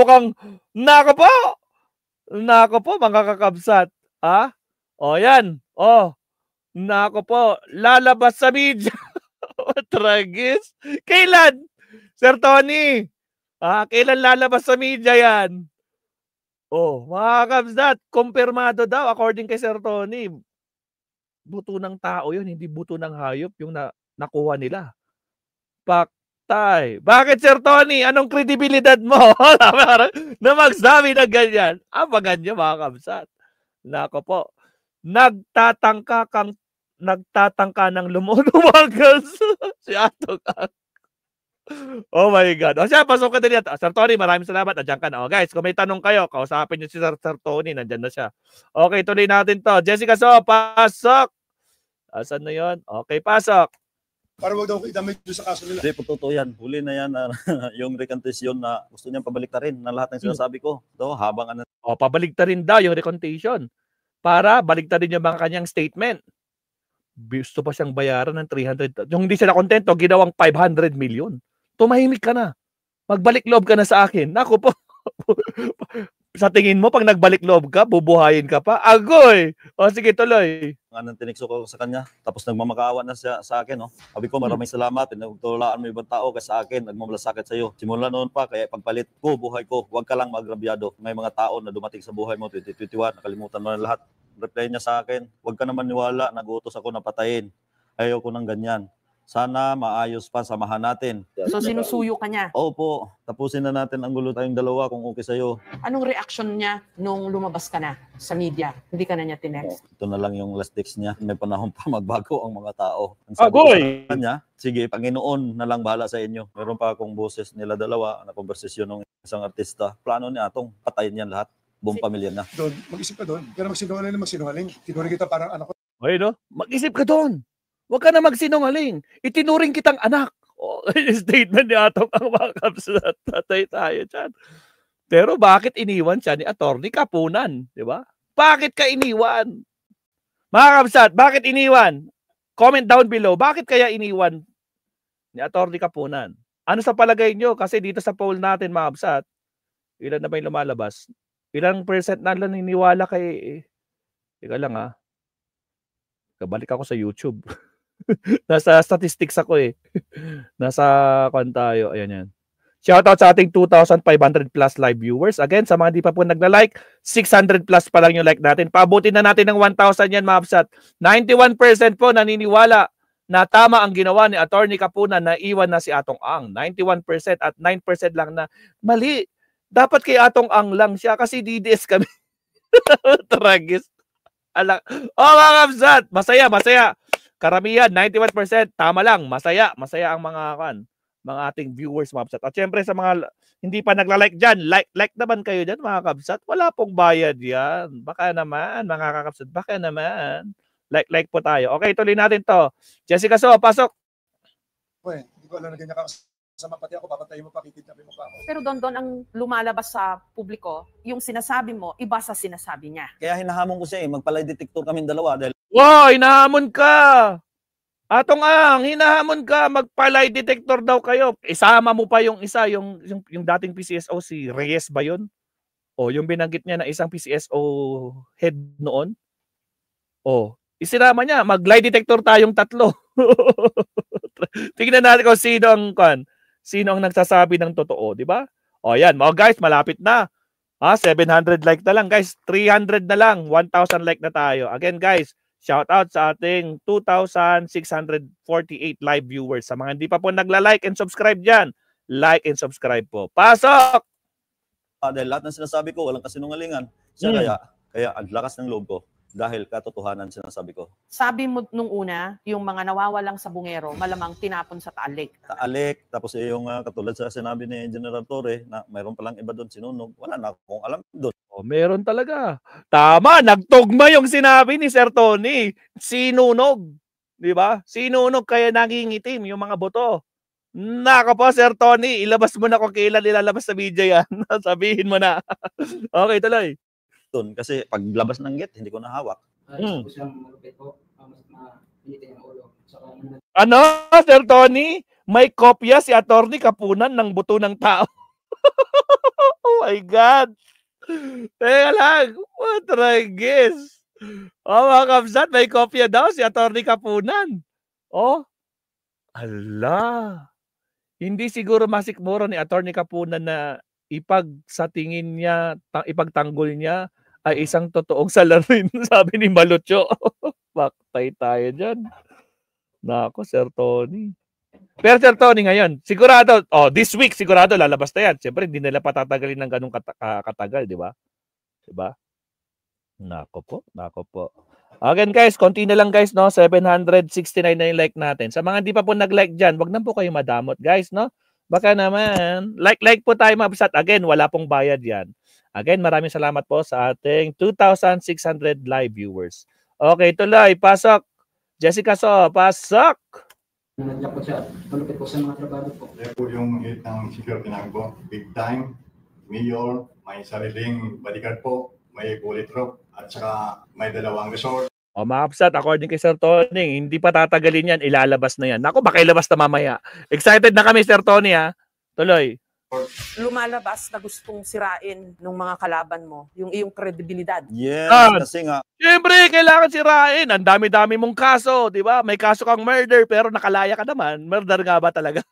mga kakabsat. Yan. Nako po, lalabas sa media. Tragis. Kailan? Sir Tony, kailan lalabas sa media yan? Mga kakabsat, kumpirmado daw according kay Sir Tony. Buto ng tao yun, hindi buto ng hayop yung nakuha nila. Paktay. Bakit, Sir Tony? Anong kredibilidad mo? Na magsabi na ganyan. Abangan nyo, mga kabsat. Nako po. Nagtatangka ng lumumagas si Atong Ang. Oh my God. Siya, pasok ka din yan. Sir Tony, maraming salamat. Nandiyan ka na. Guys, kung may tanong kayo, kausapin nyo si Sir Tony. Nandiyan na siya. Okay, tuloy natin to. Jessica So, pasok. Asan na yun? Okay, pasok. Para wag daw idamay doon sa kaso nila. Hindi po totoo yan. Huli na yan yung recantation na gusto niyang pabaliktarin na lahat ng sinasabi ko. Habang pabaliktarin daw yung recantation para baliktarin yung mga kanyang statement. Gusto pa siyang bayaran ng 300. Yung hindi sila kontento, ginawang 500 million. Tumahimik ka na. Magbalik loob ka na sa akin. Naku po. Sa tingin mo, pag nagbalik loob ka, bubuhayin ka pa? Agoy! Sige, tuloy. Anong tinikso ko sa kanya, tapos nagmamakaawa na siya sa akin. Sabi ko, maraming salamat. Pinagtulaan mo ibang tao kasi sa akin, nagmamalasakit sa iyo. Simula noon pa, kaya pagpalit ko, buhay ko, huwag ka lang magrabyado. May mga tao na dumating sa buhay mo, 2021, nakalimutan mo na lahat. Reply niya sa akin, huwag ka naman niwala, nag-utos ako na patayin. Ayaw ko ng ganyan. Sana maayos pa, samahan natin. So sinusuyo ka niya? Opo, tapusin na natin ang gulo tayong dalawa kung okay sa'yo. Anong reaction niya nung lumabas ka na sa media? Hindi ka na niya tinext? Ito na lang yung last text niya. May panahon pa magbago ang mga tao. Ang sabi ko sa kanya, sige, Panginoon na lang bahala sa inyo. Meron pa akong boses nila dalawa na konversasyon ng isang artista. Plano niya atong patayin yan lahat. Buong pamilya na. Doon, mag-isip ka doon. Pero magsinungaling. Tinuring kita parang anak ko. Okay, no? Mag-isip ka doon. Huwag ka na magsinungaling. Itinuring kitang anak. Statement ni Atong Ang, mga kapsat. Tatay tayo dyan. Pero bakit iniwan siya ni Attorney Kapunan? Di ba? Bakit ka iniwan? Mga kapsat, bakit iniwan? Comment down below. Bakit kaya iniwan ni Attorney Kapunan? Ano sa palagay nyo? Kasi dito sa poll natin, mga kapsat, ilan na ba yung lumalabas? Ilang percent na lang niniwala kay... Ika lang ha. Kabalik ako sa YouTube. Nasa statistics ako eh. Nasa kwan tayo. Ayan yan. Shoutout sa ating 2,500 plus live viewers. Again, sa mga di pa po nagla-like, 600 plus pa lang yung like natin. Paabutin na natin ng 1,000 yan, mga kapsat. 91% po naniniwala na tama ang ginawa ni Attorney Kapunan na iwan na si Atong Ang. 91% at 9% lang na mali. Dapat kay Atong Ang lang siya kasi DDS kami. Tragis. Mga kapsat, masaya. Karamihan, 91%, tama lang, masaya ang mga ating viewers, mga kapsat. At syempre sa mga hindi pa nagla-like dyan, like naman kayo dyan, mga kapsat. Wala pong bayad yan. Baka naman, mga kakapsat, baka naman. Like po tayo. Okay, tuloy natin to. Jessica So, pasok. Hindi ko alam na ganyan ka. Sama pati ako, papatayin mo pa, kikidnapin mo pa ako. Pero Don, ang lumalabas sa publiko, yung sinasabi mo, iba sa sinasabi niya. Kaya hinahamon ko siya magpalay detector kaming dalawa dahil... Wow, hinahamon ka! Atong Ang, hinahamon ka, magpalay detector daw kayo. Isama mo pa yung isa, yung dating PCSO, si Reyes ba yun? O, yung binanggit niya na isang PCSO head noon. O, isinama niya, mag-lie detector tayong tatlo. Tingnan natin kung sino ang nagsasabi ng totoo, di ba? O yan, mga guys, malapit na. 700 like na lang, guys. 300 na lang. 1,000 like na tayo. Again, guys, shout out sa ating 2,648 live viewers. Sa mga hindi pa po nagla-like and subscribe dyan, like and subscribe po. Pasok! Dahil lahat ng sinasabi ko, walang kasinungalingan. Kaya ang lakas ng loob ko. Dahil katotohanan sinasabi ko. Sabi mo nung una, yung mga nawawalang sabungero, malamang tinapon sa Taalik. Taalik, tapos yung katulad sa sinabi ni General Torre, na mayroon palang iba doon sinunog. Wala na akong alam doon. Meron talaga. Tama, nagtugma yung sinabi ni Sir Tony. Sinunog. Di ba? Sinunog kaya nangingitim yung mga boto. Naka po, Sir Tony, ilabas mo na kung kailan ilalabas sa media yan. Sabihin mo na. Okay, tuloy. Doon kasi paglabas ng gate, hindi ko nahawak. Ano, Sir Tony? May kopya si Attorney Kapunan ng buto ng tao. Oh my God. Teka lang. What I guess? Oh, mga kabsat, may kopya daw si Attorney Kapunan. Oh. Ala. Hindi siguro masikmuro ni Attorney Kapunan na sa tingin niya, ipagtanggol niya ay isang totoong salarin, sabi ni Malutyo. Baktay tayo dyan. Nako, Sir Tony. Pero Sir Tony ngayon, sigurado, this week sigurado lalabas na yan. Siyempre, hindi nila patatagalin ng ganung katagal, di ba? Diba? Nako po. Again guys, konti na lang guys, no? 769 na yung like natin. Sa mga hindi pa po nag-like dyan, wag na po kayo madamot guys, no? Baka naman, like po tayo mga kabsat. Again, wala pong bayad yan. Again, maraming salamat po sa ating 2,600 live viewers. Okay, tuloy. Pasok. Jessica So, pasok. Nandiyan po siya. Malupit po sa mga trabaho po. Kaya po yung hit ng security namin po. Big time. Mayor, may sariling bodyguard po. May bullet proof. At saka may dalawang resort. Mga kabsat, according kay Sir Tony, hindi pa tatagalin yan, ilalabas na yan. Ako, baka ilabas na mamaya. Excited na kami, Sir Tony, ha? Tuloy. Lumalabas na gustong sirain ng mga kalaban mo, yung iyong kredibilidad. Yes, kasi nga. Siyempre, kailangan sirain. Ang dami-dami mong kaso, di ba? May kaso kang murder, pero nakalaya ka naman. Murder nga ba talaga?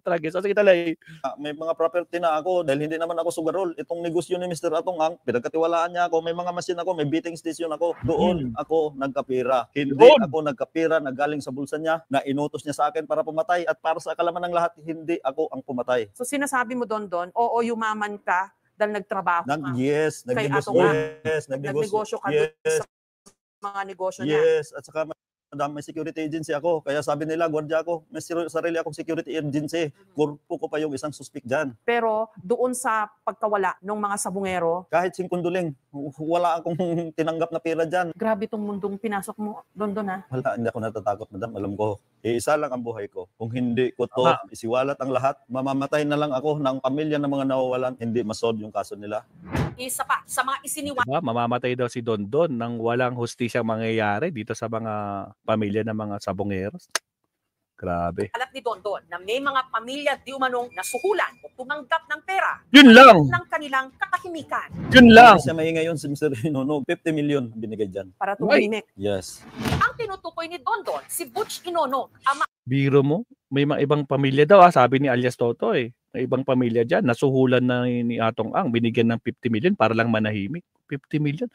Tragis. O sige, talay. May mga property na ako dahil hindi naman ako sugarol. Itong negosyo ni Mr. Atong Ang, pinagkatiwalaan niya ako. May mga machine ako, may beating station ako. Doon ako nagkapira. Hindi ako nagkapira na galing sa bulsa niya, na inutos niya sa akin para pumatay. At para sa kalaman ng lahat, hindi ako ang pumatay. So sinasabi mo Don, oo, yumaman ka dahil nagtrabaho ka. Yes, nagnegosyo ka sa mga negosyo niya. Yes, at saka may security agency ako. Kaya sabi nila, gwardiya ako. May sarili akong security agency. Kurpo ko pa yung isang suspect dyan. Pero doon sa pagkawala ng mga sabungero, kahit singkunduling, wala akong tinanggap na pera dyan. Grabe tong mundong pinasok mo, Don, ha? Wala, hindi ako natatakot, madam. Alam ko, isa lang ang buhay ko. Kung hindi ko to isiwalat ang lahat, mamamatay na lang ako ng pamilya ng mga nawawalan. Hindi masolve yung kaso nila. Isa pa, sa mga isiniwan. Diba? Mamamatay daw si Don nang walang hustisyang mangyayari dito sa mga pamilya ng mga sabongeros. Grabe. Alat ni Don na may mga pamilya di umanong nasuhulan o tumanggap ng pera. Yun lang. Ng kanilang katahimikan. Yun lang. Kasi may ngayon si Mr. Inonog, 50 million binigay dyan. Para tumimik. Yes. Ang tinutukoy ni Don, si Butch Inonog, ama. Biro mo, may mga ibang pamilya daw, sabi ni alias Toto May ibang pamilya dyan, nasuhulan na ni Atong Ang, binigyan ng 50 million para lang manahimik. 50 million?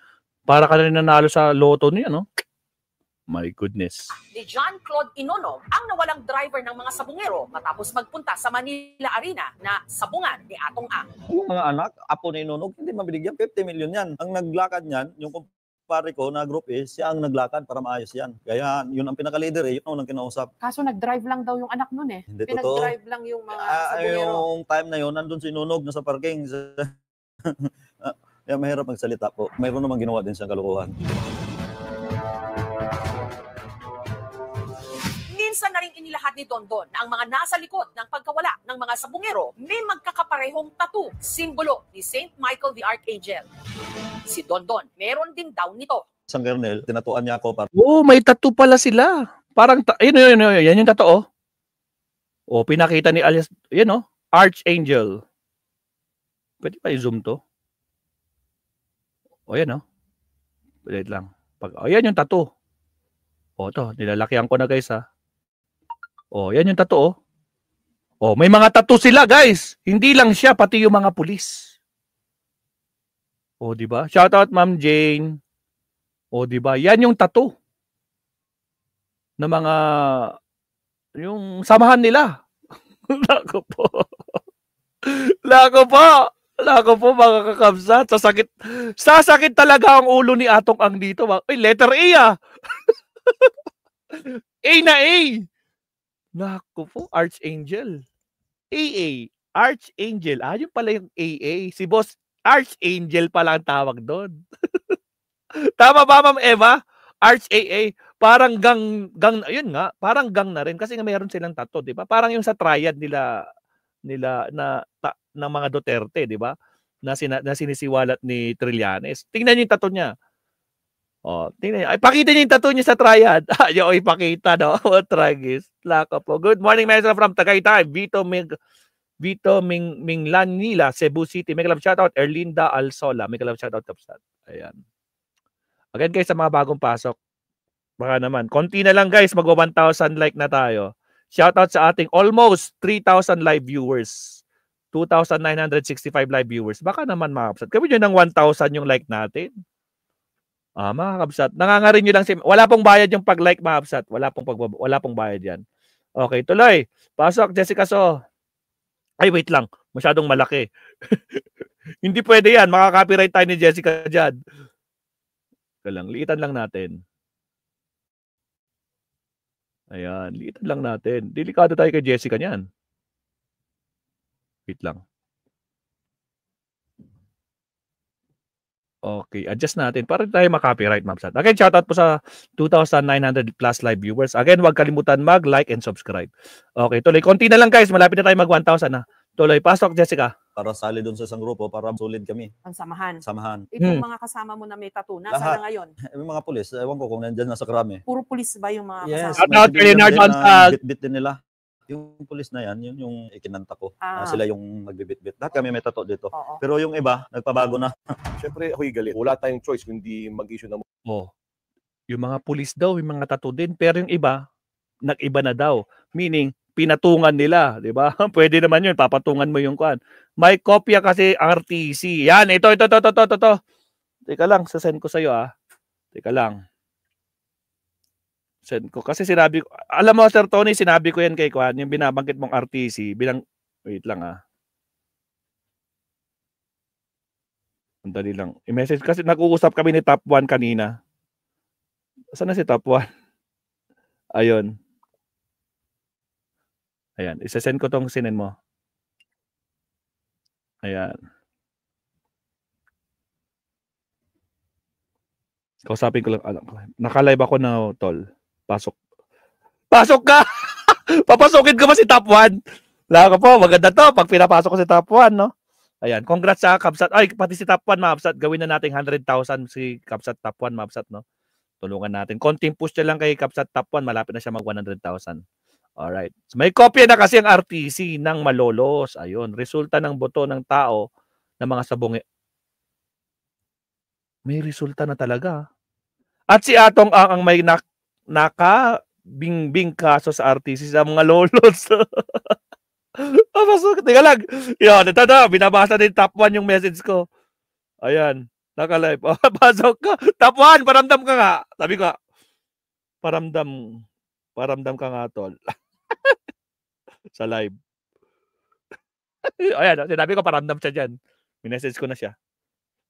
Para ka na nanalo sa loto niya, no? My goodness. Ni John Claude Inonog, ang nawalang driver ng mga sabungero matapos magpunta sa Manila Arena na sabungan ni Atong Ang. Yung mga anak, apo ni Inonog, hindi mabinigyan 50 million yan. Ang naglakad niyan, yung pare ko na group siya ang naglakad para maayos yan. Kaya yun ang pinaka-leader yun ang kinausap. Kaso nag-drive lang daw yung anak nun Hindi Pinag-drive lang yung mga sabungero. Yung time na yun, nandun si Inonog, nasa parking. Kaya mahirap magsalita po. Mayroon naman ginawa din siyang kalokohan. Minsan na rin inilahad ni Don na ang mga nasa likod ng pagkawala ng mga sabungero may magkakaparehong tattoo, simbolo ni St. Michael the Archangel. Si Don, meron din daw nito. Sang Kernel, tinatuan niya ako para... May tattoo pala sila. Parang, yan yung tattoo. Pinakita ni alias, Archangel. Pwede pa i-zoom to? Yan Wait lang. Yan yung tattoo. To, nilalakihan ko na guys ha. Yan yung tattoo. May mga tattoo sila guys. Hindi lang siya, pati yung mga pulis. O, di ba? Shoutout, Ma'am Jane. O, di ba? Yan yung tattoo na mga yung samahan nila. Lako po. Lako po. Lako po, mga kakabsat. Sasakit talaga ang ulo ni Atong Ang dito. Ay, letter A ah. A na A. Lako po, Archangel. AA. Archangel. Yun pala yung AA. Si Boss Archangel pala ang tawag doon. Tama ba, Ma'am Eva? Arch AA. Parang gang, yun nga, parang gang na rin kasi nga mayroon silang tattoo, di ba? Parang yung sa triad nila ng mga Duterte, di ba? Na sinisiwalat ni Trillanes. Tingnan niyo yung tattoo niya. Oh, tingnan niyo. Ay, pakita niyo yung tattoo niya sa triad. Ayaw ipakita, no? Tragis. Laka po. Good morning, Maestro from Tagaytay. Vito Minglanila, Cebu City. May kalab shoutout. Erlinda Alsola. May kalab shoutout. Ayan. Again, guys, sa mga bagong pasok, baka naman. Konti na lang, guys. Mag 1,000 like na tayo. Shoutout sa ating almost 3,000 live viewers. 2,965 live viewers. Baka naman, mga kapsat. Kami nyo ng 1,000 yung like natin. Mga kapsat. Nangangarin nyo lang. Wala pong bayad yung pag-like, mga kapsat. Wala pong bayad yan. Okay, tuloy. Pasok, Jessica So. Ay, wait lang. Masyadong malaki. Hindi pwede yan. Makaka-copyright tayo ni Jessica dyan. Liitan lang natin. Ayan, liitan lang natin. Delikado tayo kay Jessica niyan. Wait lang. Okay, adjust natin para tayo makaka-copyright, Ma'am. Again, shoutout po sa 2,900 plus live viewers. Again, huwag kalimutan mag-like and subscribe. Okay, tuloy. Konti na lang, guys. Malapit na tayo mag-1,000 na. Tuloy. Pasok, Jessica. Para sali doon sa isang grupo, para solid kami. Ang samahan. Samahan. Itong mga kasama mo na may tattoo, nasa na ngayon? May mga pulis. Ewan ko kung nandyan na sa krami. Puro pulis ba yung mga Yes. kasama? Bit-bit din nila. Yung pulis na yan, yun yung ikinanta ko. Sila yung nagbibit-bit. Lahat kami may tattoo dito. Pero yung iba, nagpabago na. Siyempre, ako'y galit. Wala tayong choice kundi mag-issue na mo. Yung mga pulis daw, yung mga tattoo din. Pero yung iba, nag-iba na daw. Meaning, pinatungan nila, di ba? Pwede naman yun, papatungan mo yung kwan. May kopya kasi RTC. Yan, ito. Teka lang, sasend ko sa'yo Teka lang. Send ko. Kasi sinabi ko, alam mo, Sir Tony, sinabi ko yan kay Kwan, yung binabanggit mong RTC, wait lang Andali lang. I-message kasi nag-uusap kami ni Top 1 kanina. Saan na si Top 1? Ayun. Ayan, isa-send ko tong sinin mo. Ayan. Kausapin ko lang. Naka-live ako na, tol. Pasok. Pasok ka! Papasukin ko ba si Top 1? Laka po, maganda to. Pag pinapasok ko si Top 1, no? Ayan, congrats sa Kapsat. Ay, pati si Top 1, Mabsat. Gawin na natin 100,000 si Kapsat Top 1, Mabsat, no? Tulungan natin. Konting push na lang kay Kapsat Top 1. Malapit na siya mag 100,000. Alright. So, may kopya na kasi ang RTC ng Malolos. Ayun. Resulta ng boto ng tao ng mga sabonge. May resulta na talaga. At si Atong ang may naka-bingbing kaso sa RTC sa mga lolos. Teka lang. Yun, ito. Binabasa din Top 1 yung message ko. Ayan. Naka-live. Pasok ka. Top 1, paramdam ka nga. Sabi ko, paramdam ka nga, tol. Sa live. Ayan, sinabi ko, paramdam siya dyan. Minessage ko na siya.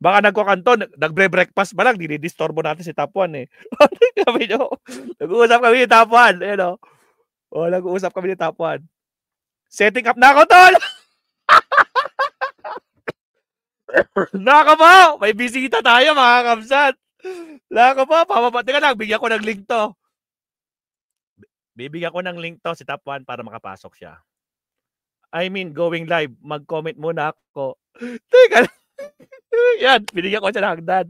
Baka nagkukanto, nagbre-breakfast pa lang, dinidistorbo natin si Top 1 eh. Sabi nyo, nag-uusap kami ni Top 1. Ayan o. Nag-uusap kami ni Top 1. Setting up na ako, tol! Naka po! May bisita tayo, mga kapsat. Naka po, pababa. Teka lang, bigyan ko ng link to. Bibigyan ko ng link to si Top 1 para makapasok siya. I mean, going live. Mag-comment muna ako. Teka lang. Yan, binigyan ko siya ng hagdan.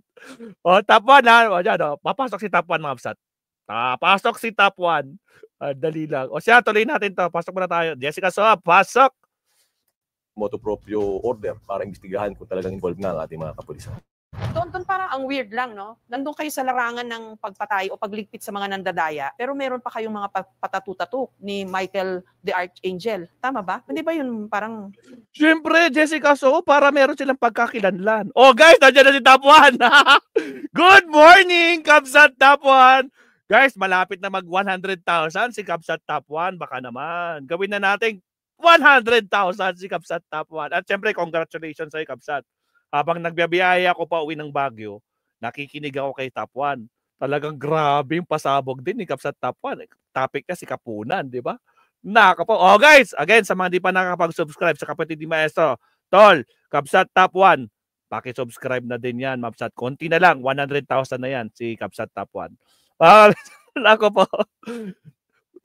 Top 1 Yan, papasok si Top 1, mga kapsat. Papasok si Top 1. Dali lang. Siya, tuloy natin to. Pasok muna tayo. Jessica So, pasok! Motu proprio order para imbestigahan kung talagang involved na ang ating mga kapulisan. Doon parang ang weird lang, no? Nandun kayo sa larangan ng pagpatay o pagligpit sa mga nandadaya, pero meron pa kayong mga patatu-tatu ni Michael the Archangel. Tama ba? Hindi ba yun parang... Siyempre, Jessica, so para meron silang pagkakilanlan. Oh guys, nandiyan na si Top 1. Good morning, Kabsat Top 1. Guys, malapit na mag 100,000 si Kabsat Top 1. Baka naman. Gawin na natin 100,000 si Kabsat Top 1. At siyempre, congratulations sa Kabsat. Habang nagbiyabiyaya ako pa uwi ng Baguio, nakikinig ako kay Top 1. Talagang grabe yung pasabog din ni Kabsat Top 1. Topic niya si Kapunan, di ba? Nakapo. Oh guys, again, sa mga di pa nakakapag-subscribe sa kapatid ni Maestro, Tol, Kabsat Top 1, paki-subscribe na din yan, Mapsat. Konti na lang, 100,000 na yan si Kabsat Top 1. Ako po.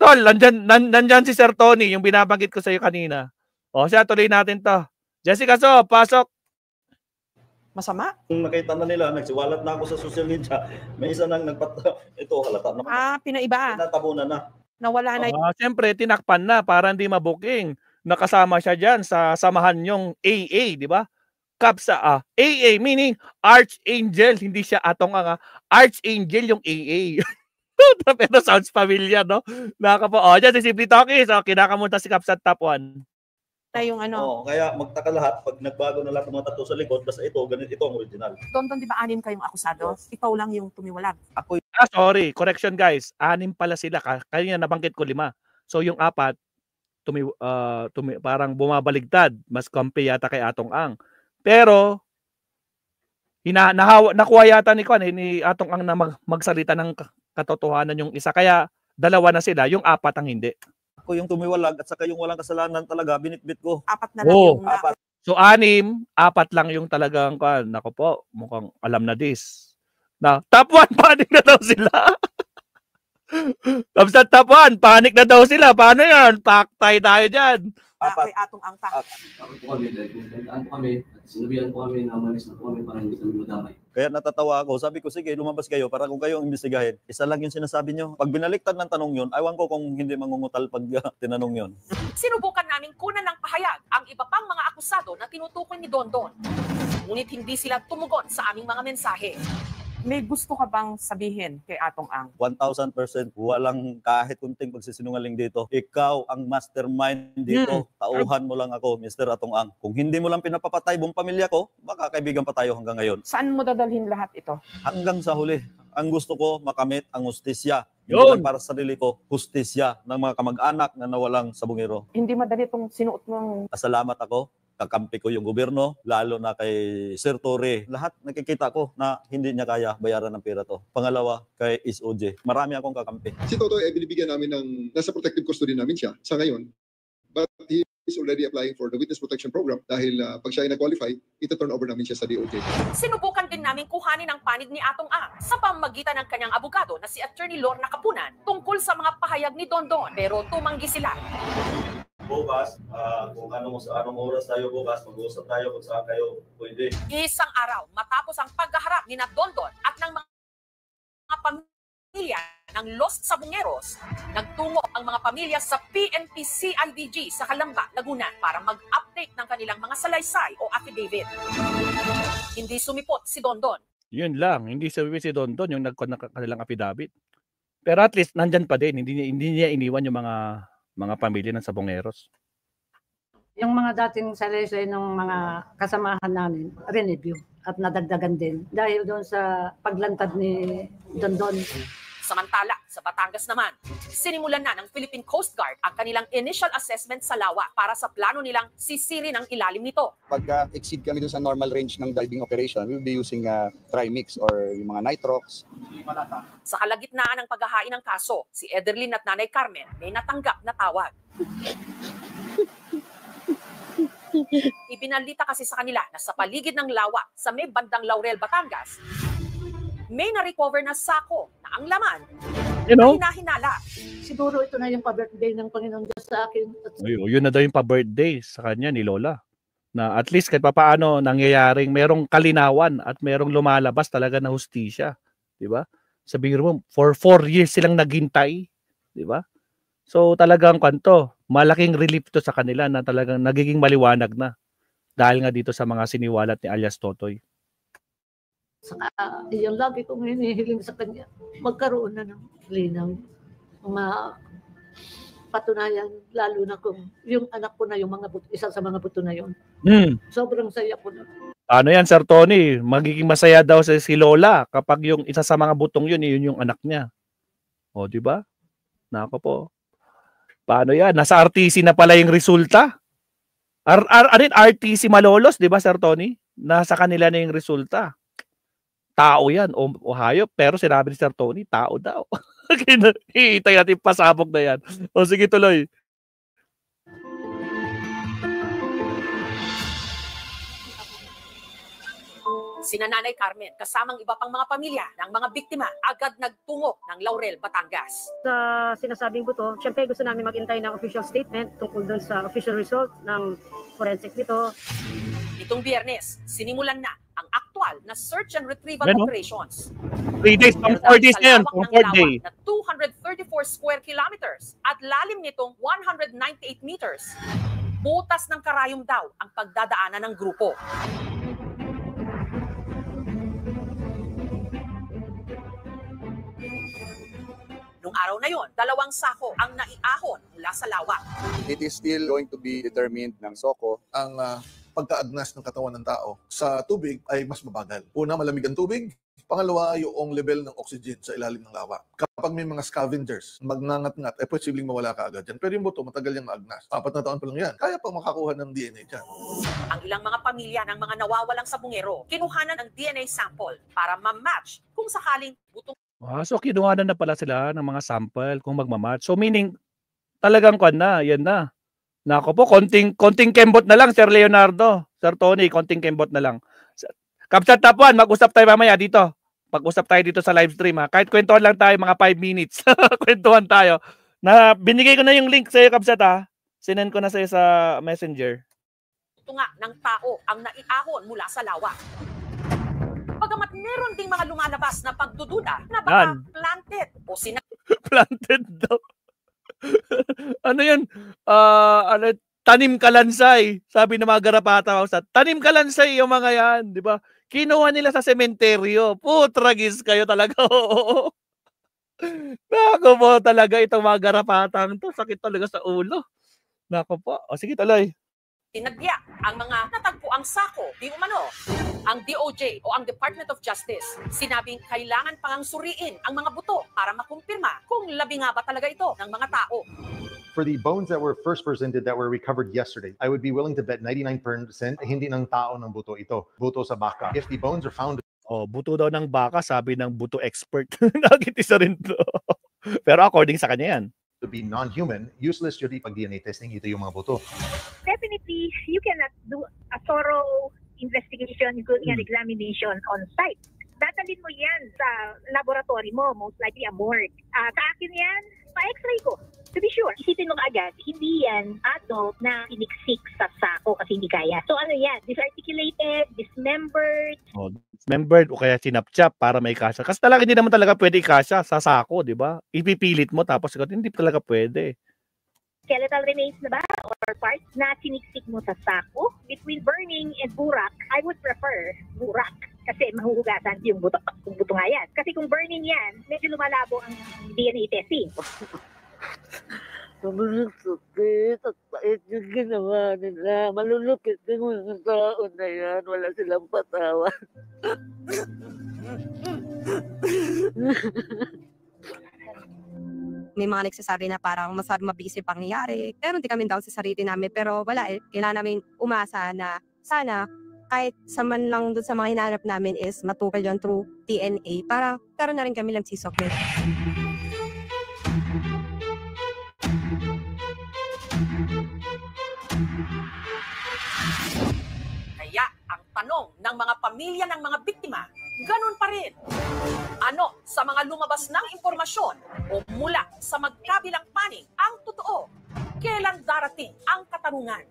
Tol, nandyan si Sir Tony, yung binabanggit ko sa iyo kanina. O siya, tuloy natin to. Jessica, so, pasok. Masama? Kung nakita na nila, nagsiwalat na ako sa social media, may isa nang ito halata naman. Pinaiba. Pinatabunan na. Nawala na. Siyempre, tinakpan na para hindi mabooking. Nakasama siya dyan sa samahan yung AA, di ba? Kabsa, AA, meaning Archangel, hindi siya atong Archangel yung AA. Pero sounds familiar, no? Nakakapo. Dyan si Simply Talkies. Kinakamunta si Kabsat Top 1. Yung ano. Kaya magtaka lahat pag nagbago na lahat ng mga tattoo sa likod, basta ito, ganito, ito ang original. Doon, di ba 6 kayong akusado? Yes. Ikaw lang yung tumiwalag. Ako sorry, correction guys. 6 pala sila. Kanina nabanggit ko 5. So yung 4, parang bumabaligtad. Mas kampi yata kay Atong Ang. Pero, nakuha yata ni Atong Ang na magsalita ng katotohanan yung isa. Kaya 2 na sila, yung 4 ang hindi. Ako yung tumiwalag at saka yung walang kasalanan talaga, binitbit ko. 4 na lang yung 4. So 6, 4 lang yung talagang nako po, mukhang alam na this. Na Top 1, panic na daw sila. Kabsat Top 1, panic na daw sila. Paano yan? Paktay tayo dyan. Kay Atong Ang pa. Sinabihan po kami na umalis na po kami para hindi kami madamay. Kaya natatawa ako. Sabi ko, sige, lumabas kayo para kung kayo ang imbestigahin. Isa lang yung sinasabi nyo. Pag binaliktad ng tanong yun, aywan ko kung hindi mangungutal pag tinanong yun. Sinubukan namin kunan ng pahayag ang iba pang mga akusado na tinutukoy ni Dondon. Ngunit hindi sila tumugon sa aming mga mensahe. May gusto ka bang sabihin kay Atong Ang? 1,000% walang kahit kunting pagsisinungaling dito. Ikaw ang mastermind dito. Tauhan mo lang ako, Mr. Atong Ang. Kung hindi mo lang pinapapatay buong pamilya ko, baka kaibigan pa tayo hanggang ngayon. Saan mo dadalhin lahat ito? Hanggang sa huli. Ang gusto ko, makamit ang hustisya. Hindi lang para sa sarili ko, hustisya ng mga kamag-anak na nawalang sa bungero. Hindi madali itong sinuot mong... Salamat ako. Kakampi ko yung gobyerno, lalo na kay Sir Torre. Lahat nakikita ko na hindi niya kaya bayaran ng pera to. Pangalawa, kay SOJ. Marami akong kakampi. Si Totoy ay binibigyan namin ng nasa protective custody namin siya sa ngayon. But he is already applying for the Witness Protection Program dahil pag siya ay nag-qualify, ito-turn over namin siya sa DOJ. Sinubukan din namin kuhanin ang panig ni Atong Ang sa pamamagitan ng kanyang abogado na si Attorney Lorna Kapunan tungkol sa mga pahayag ni Dondon, pero tumanggi sila. Bukas, kung anong oras tayo bukas, mag-uusap tayo kung saan kayo pwede. Isang araw matapos ang paghaharap ni Dondon at ng mga pamilya ng Lost Sabungeros, nagtungo ang mga pamilya sa PNP CIDG sa Calamba, Laguna para mag-update ng kanilang mga salaysay o affidavit. Hindi sumipot si Dondon. Yun lang, hindi sumipot si Dondon yung nagkuha ng kanilang affidavit. Pero at least nandyan pa din, hindi niya iniwan yung mga pamilya ng Sabongeros. Yung mga dating salaysay ng mga kasamahan namin, re-review at nadagdagan din dahil doon sa paglantad ni Dondon. Samantala, sa Batangas naman, sinimulan na ng Philippine Coast Guard ang kanilang initial assessment sa lawa para sa plano nilang sisirin ang ilalim nito. Pag-exceed kami doon sa normal range ng diving operation, we'll be using trimix or yung mga nitrox. Sa kalagitnaan ng paghahain ng kaso, si Ederlyn at Nanay Carmen may natanggap na tawag. Ibinalita kasi sa kanila na sa paligid ng lawa sa may bandang Laurel, Batangas, may na-recover na sako na ang laman hinahinala. Siguro ito na yung pa-birthday ng Panginoon Diyos sa akin. Yun na daw yung pa-birthday sa kanya ni Lola. Na at least kahit papaano nangyayaring merong kalinawan at merong lumalabas talaga na hustisya. Diba? Sabihin mo, for 4 years silang naghintay. Diba? So talagang malaking relief to sa kanila na talagang nagiging maliwanag na. Dahil nga dito sa mga siniwalat ni alias Totoy. Saka yung lagi kong hinihiling sa kanya, magkaroon na ng linaw. Patunayan, lalo na kung yung anak ko na yung isa sa mga buto na yun. Sobrang saya ko na. Ano yan, Sir Tony? Magiging masaya daw si Lola kapag yung isa sa mga butong yun yung anak niya. O, di ba? Nako po. Paano yan? Nasa RTC na pala yung resulta. RTC Malolos, di ba, Sir Tony? Nasa kanila na yung resulta. Tao yan o hayop. Pero sinabi ni Sir Tony, tao daw. Hihintay natin pasabog na yan. O sige, tuloy. Sina Nanay Carmen, kasamang iba pang mga pamilya ng mga biktima, agad nagtungo ng Laurel, Batangas. Sa sinasabing buto, syempre gusto namin maghintay ng official statement tungkol doon sa official result ng forensic nito. Itong Biyernes, sinimulan na ang aktual na search and retrieval operations. 3 days, pang 4 days na yan, pang 4 days. Na 234 square kilometers at lalim nitong 198 meters. Butas ng karayom daw ang pagdadaanan ng grupo. Nung araw na yon, 2 sako ang naiahon mula sa lawa. It is still going to be determined ng SOCO. Ang pagkaagnas ng katawan ng tao sa tubig ay mas mabagal. Una, malamig ang tubig. Pangalawa, yung level ng oxygen sa ilalim ng lawa. Kapag may mga scavengers, magnangat-ngat, posibleng mawala ka agad dyan. Pero yung buto, matagal yung maagnas. 4 na taon pa lang yan. Kaya pa makakuha ng DNA dyan. Ang ilang mga pamilya ng mga nawawalang sabungero, kinuhanan ng DNA sample para ma-match kung sakaling butong. So kinuha na pala sila ng mga sample kung magmamatch. So meaning, talagang yan na. Nako po, konting kembot na lang, Sir Leonardo. Sir Tony, konting kembot na lang. Kapsat Tapuan, mag-usap tayo mamaya dito. Pag-usap tayo dito sa live stream. Kahit kwentuhan lang tayo, mga 5 minutes. Kwentuhan tayo. Binigay ko na yung link sa iyo, Kapsat. Sinend ko na sa iyo sa Messenger. Tunga ng tao ang naiahon mula sa lawa. Bagamat meron ding mga lumalabas na pagdududa na baka planted o planted daw. Ano yun? Tanim kalansay. Sabi ng mga garapata. Tanim kalansay yung mga yan. Di ba? Kinuha nila sa sementeryo. Putragis kayo talaga. Nako po talaga itong mga garapatang to. Sakit talaga sa ulo. Nako po. O sige, tuloy. Tinagya ang mga natagpuang sako, di umano. Ang DOJ o ang Department of Justice, sinabing kailangan pang suriin ang mga buto para makumpirma kung labi nga ba talaga ito ng mga tao. For the bones that were first presented that were recovered yesterday, I would be willing to bet 99% hindi ng tao ng buto ito. Buto sa baka. If the bones are found... buto daw ng baka, sabi ng buto expert. Nakitisa rin to. Pero according sa kanya yan. To be non-human, useless yung pag-DNA testing, ito yung mga buto. Definitely, you cannot do a thorough investigation, including an examination on site. Dadalhin mo yan sa laboratory mo, most likely a morgue. Sa akin yan, pa-x-ray ko. To be sure, isipin mo agad, hindi yan adult na piniksik sa sako kasi hindi kaya. So ano yan, disarticulated, dismembered. Dismembered o kaya sinapchap para may kasya. Kasi talaga hindi naman talaga pwede ikasya sa sako, di ba? Ipipilit mo tapos hindi talaga pwede. Skeletal remains na ba or parts na siniksik mo sa sako? Between burning and burak, I would prefer burak. Kasi mahuhugasan yung buto nga yan. Kasi kung burning yan, medyo lumalabo ang DNA testing. Malulukit at pait yung ginawa nila. Malulukit din mga tao na yan. Wala silang patawa. May mga nagsasabi na parang mabilis yung pangyayari. Pero hindi kami down sa sarili namin. Pero wala kailangan namin umasa na sana kahit sa man lang doon sa mga hinahanap namin is matukal yun through DNA para karoon na rin kami lang sisokmet. Kaya ang tanong ng mga pamilya ng mga biktima, ganun pa rin. Ano sa mga lumabas ng impormasyon o mula sa magkabilang panig ang totoo? Kailan darating ang katanungan?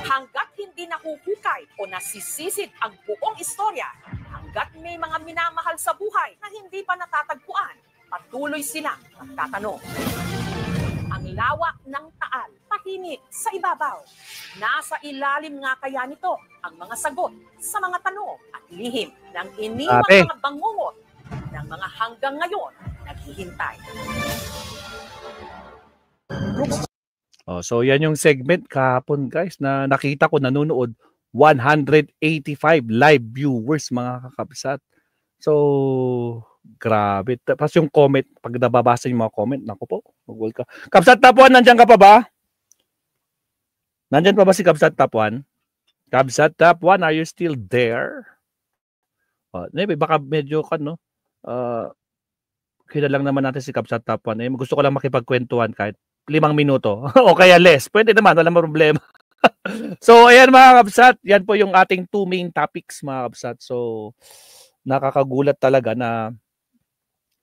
Hanggat hindi nahuhukay o nasisisid ang buong istorya, hanggat may mga minamahal sa buhay na hindi pa natatagpuan, patuloy silang magtatanong. Ang lawa ng Taal, tahimik sa ibabaw. Nasa ilalim nga kaya nito ang mga sagot sa mga tanong at lihim ng iniwang mga bangungot ng mga hanggang ngayon naghihintay. Oh, so yan yung segment kahapon guys na nakita ko nanonood 185 live viewers mga kakabsat. So grabe. Tapos yung comment, pag nababasa yung mga comment, naku po, mag-world ka. Kabsat Top 1, nandyan ka pa ba? Nandyan pa ba si Kabsat Top 1? Kabsat Top 1, are you still there? Maybe baka medyo no? Kilalang naman natin si Kabsat Top 1. Gusto ko lang makipagkwentuhan kahit 5 minuto o kaya less. Pwede naman, walang problema. So, ayan mga Kabsat, yan po yung ating 2 main topics mga Kabsat. So, nakakagulat talaga na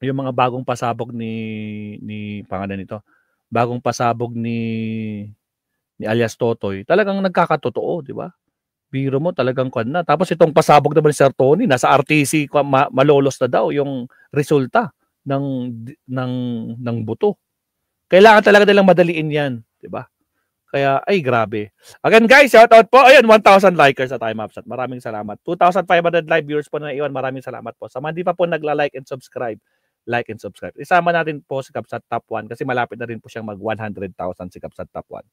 yung mga bagong pasabog ni pangalan nito. Bagong pasabog ni alias Totoy. Talagang nagkakatotoo, di ba? Biro mo talagang kwan na. Tapos itong pasabog naman ni Sir Tony, nasa RTC malolos na daw yung resulta ng buto. Kailangan talaga nilang madaliin yan, di ba? Kaya, ay grabe. Again guys, shout out po. Ayun, 1,000 likers sa Time Upsat. Maraming salamat. 2,500 live viewers po na naiwan. Maraming salamat po. Sa mga di pa po nagla-like and subscribe, like and subscribe. Isama natin po si Kabsat Top 1 kasi malapit na rin po siyang mag 100,000 si Kabsat Top 1.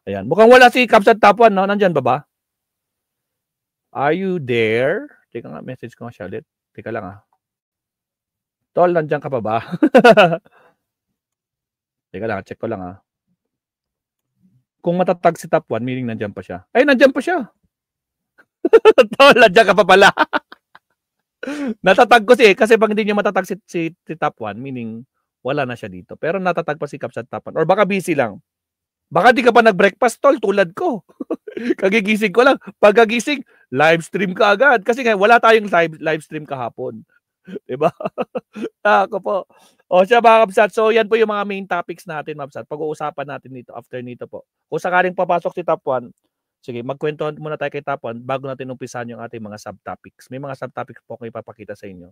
Ayan. Mukhang wala si Kabsat Top 1, no? Nandyan ba ba? Are you there? Teka nga, message ko nga siya ulit. Teka lang ah. Tol, nandyan ka pa ba? Teka lang, check ko lang ah. Kung matatag si Top 1, meaning nandyan pa siya. Ay, nandyan pa siya. Tol, nandyan ka pa pala. Natatag ko kasi pag hindi niya matatag si Top 1, meaning wala na siya dito. Pero natatag pa si Kabsat Top 1. Or baka busy lang. Baka di ka pa nag-breakfast, Tol, tulad ko. Kagigising ko lang. Pagkagising, live stream ka agad. Kasi nga, wala tayong live stream kahapon. Diba? Ako po. O siya mga Kabsat. So yan po yung mga main topics natin mga Kabsat. Pag-uusapan natin dito after nito po. Kung sakaling papasok si Top 1, sige, magkwentuhan muna tayo kay Top 1 bago natin umpisahan yung ating mga subtopics. May mga subtopics po akong ipapakita sa inyo.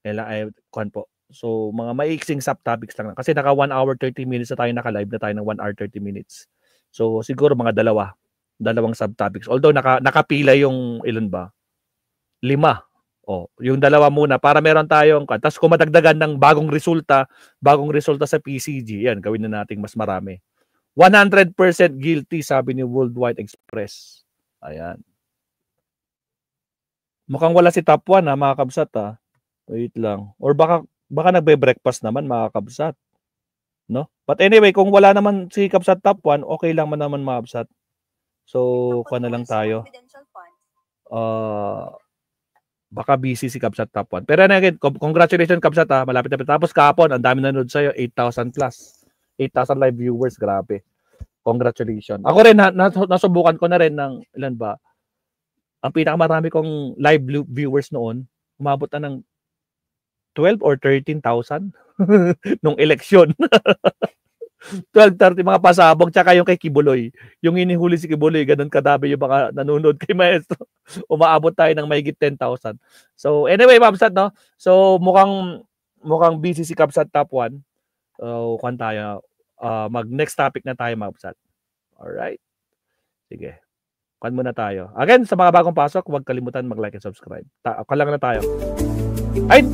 Kailan po. So mga maiksing subtopics lang. Kasi naka 1 hour 30 minutes na tayo naka-live na tayo ng 1 hour 30 minutes. So siguro mga dalawang subtopics. Although nakapila yung ilan ba? 5. O, yung dalawa muna para meron tayong, tapos kung madagdagan ng bagong resulta sa PCG, yan, gawin na nating mas marami. 100% guilty, sabi ni Worldwide Express. Ayan. Mukhang wala si Top 1 ha, mga Kabsat ha. Wait lang. Or baka nagbe-breakfast naman, mga Kabsat. No? But anyway, kung wala naman si Kabsat Top 1, okay lang man naman, mga Kabsat. So, kuha na lang tayo. Baka busy si Kabsat Top 1. Pero again, congratulations Kabsat ha. Malapit na. Tapos kahapon, ang dami nanood sa'yo. 8,000 plus. 8,000 live viewers. Grabe. Congratulations. Ako rin, nasubukan ko na rin ng, ilan ba? Ang pinakamarami kong live viewers noon, umabot na ng 12 or 13,000 nung eleksyon. 12, 30 mga pasabog, tsaka yung kay Kibuloy. Yung inihuli si Kibuloy, ganun kadami yung mga nanonood kay Maestro. Umaabot tayo ng mahigit 10,000. So anyway, Kabsat, no? So mukhang busy si Kabsat Top 1. So kung tayo, mag-next topic na tayo, Kabsat. Alright. Sige. Kan muna tayo. Again, sa mga bagong pasok, huwag kalimutan mag-like and subscribe. Lang na tayo. Ay!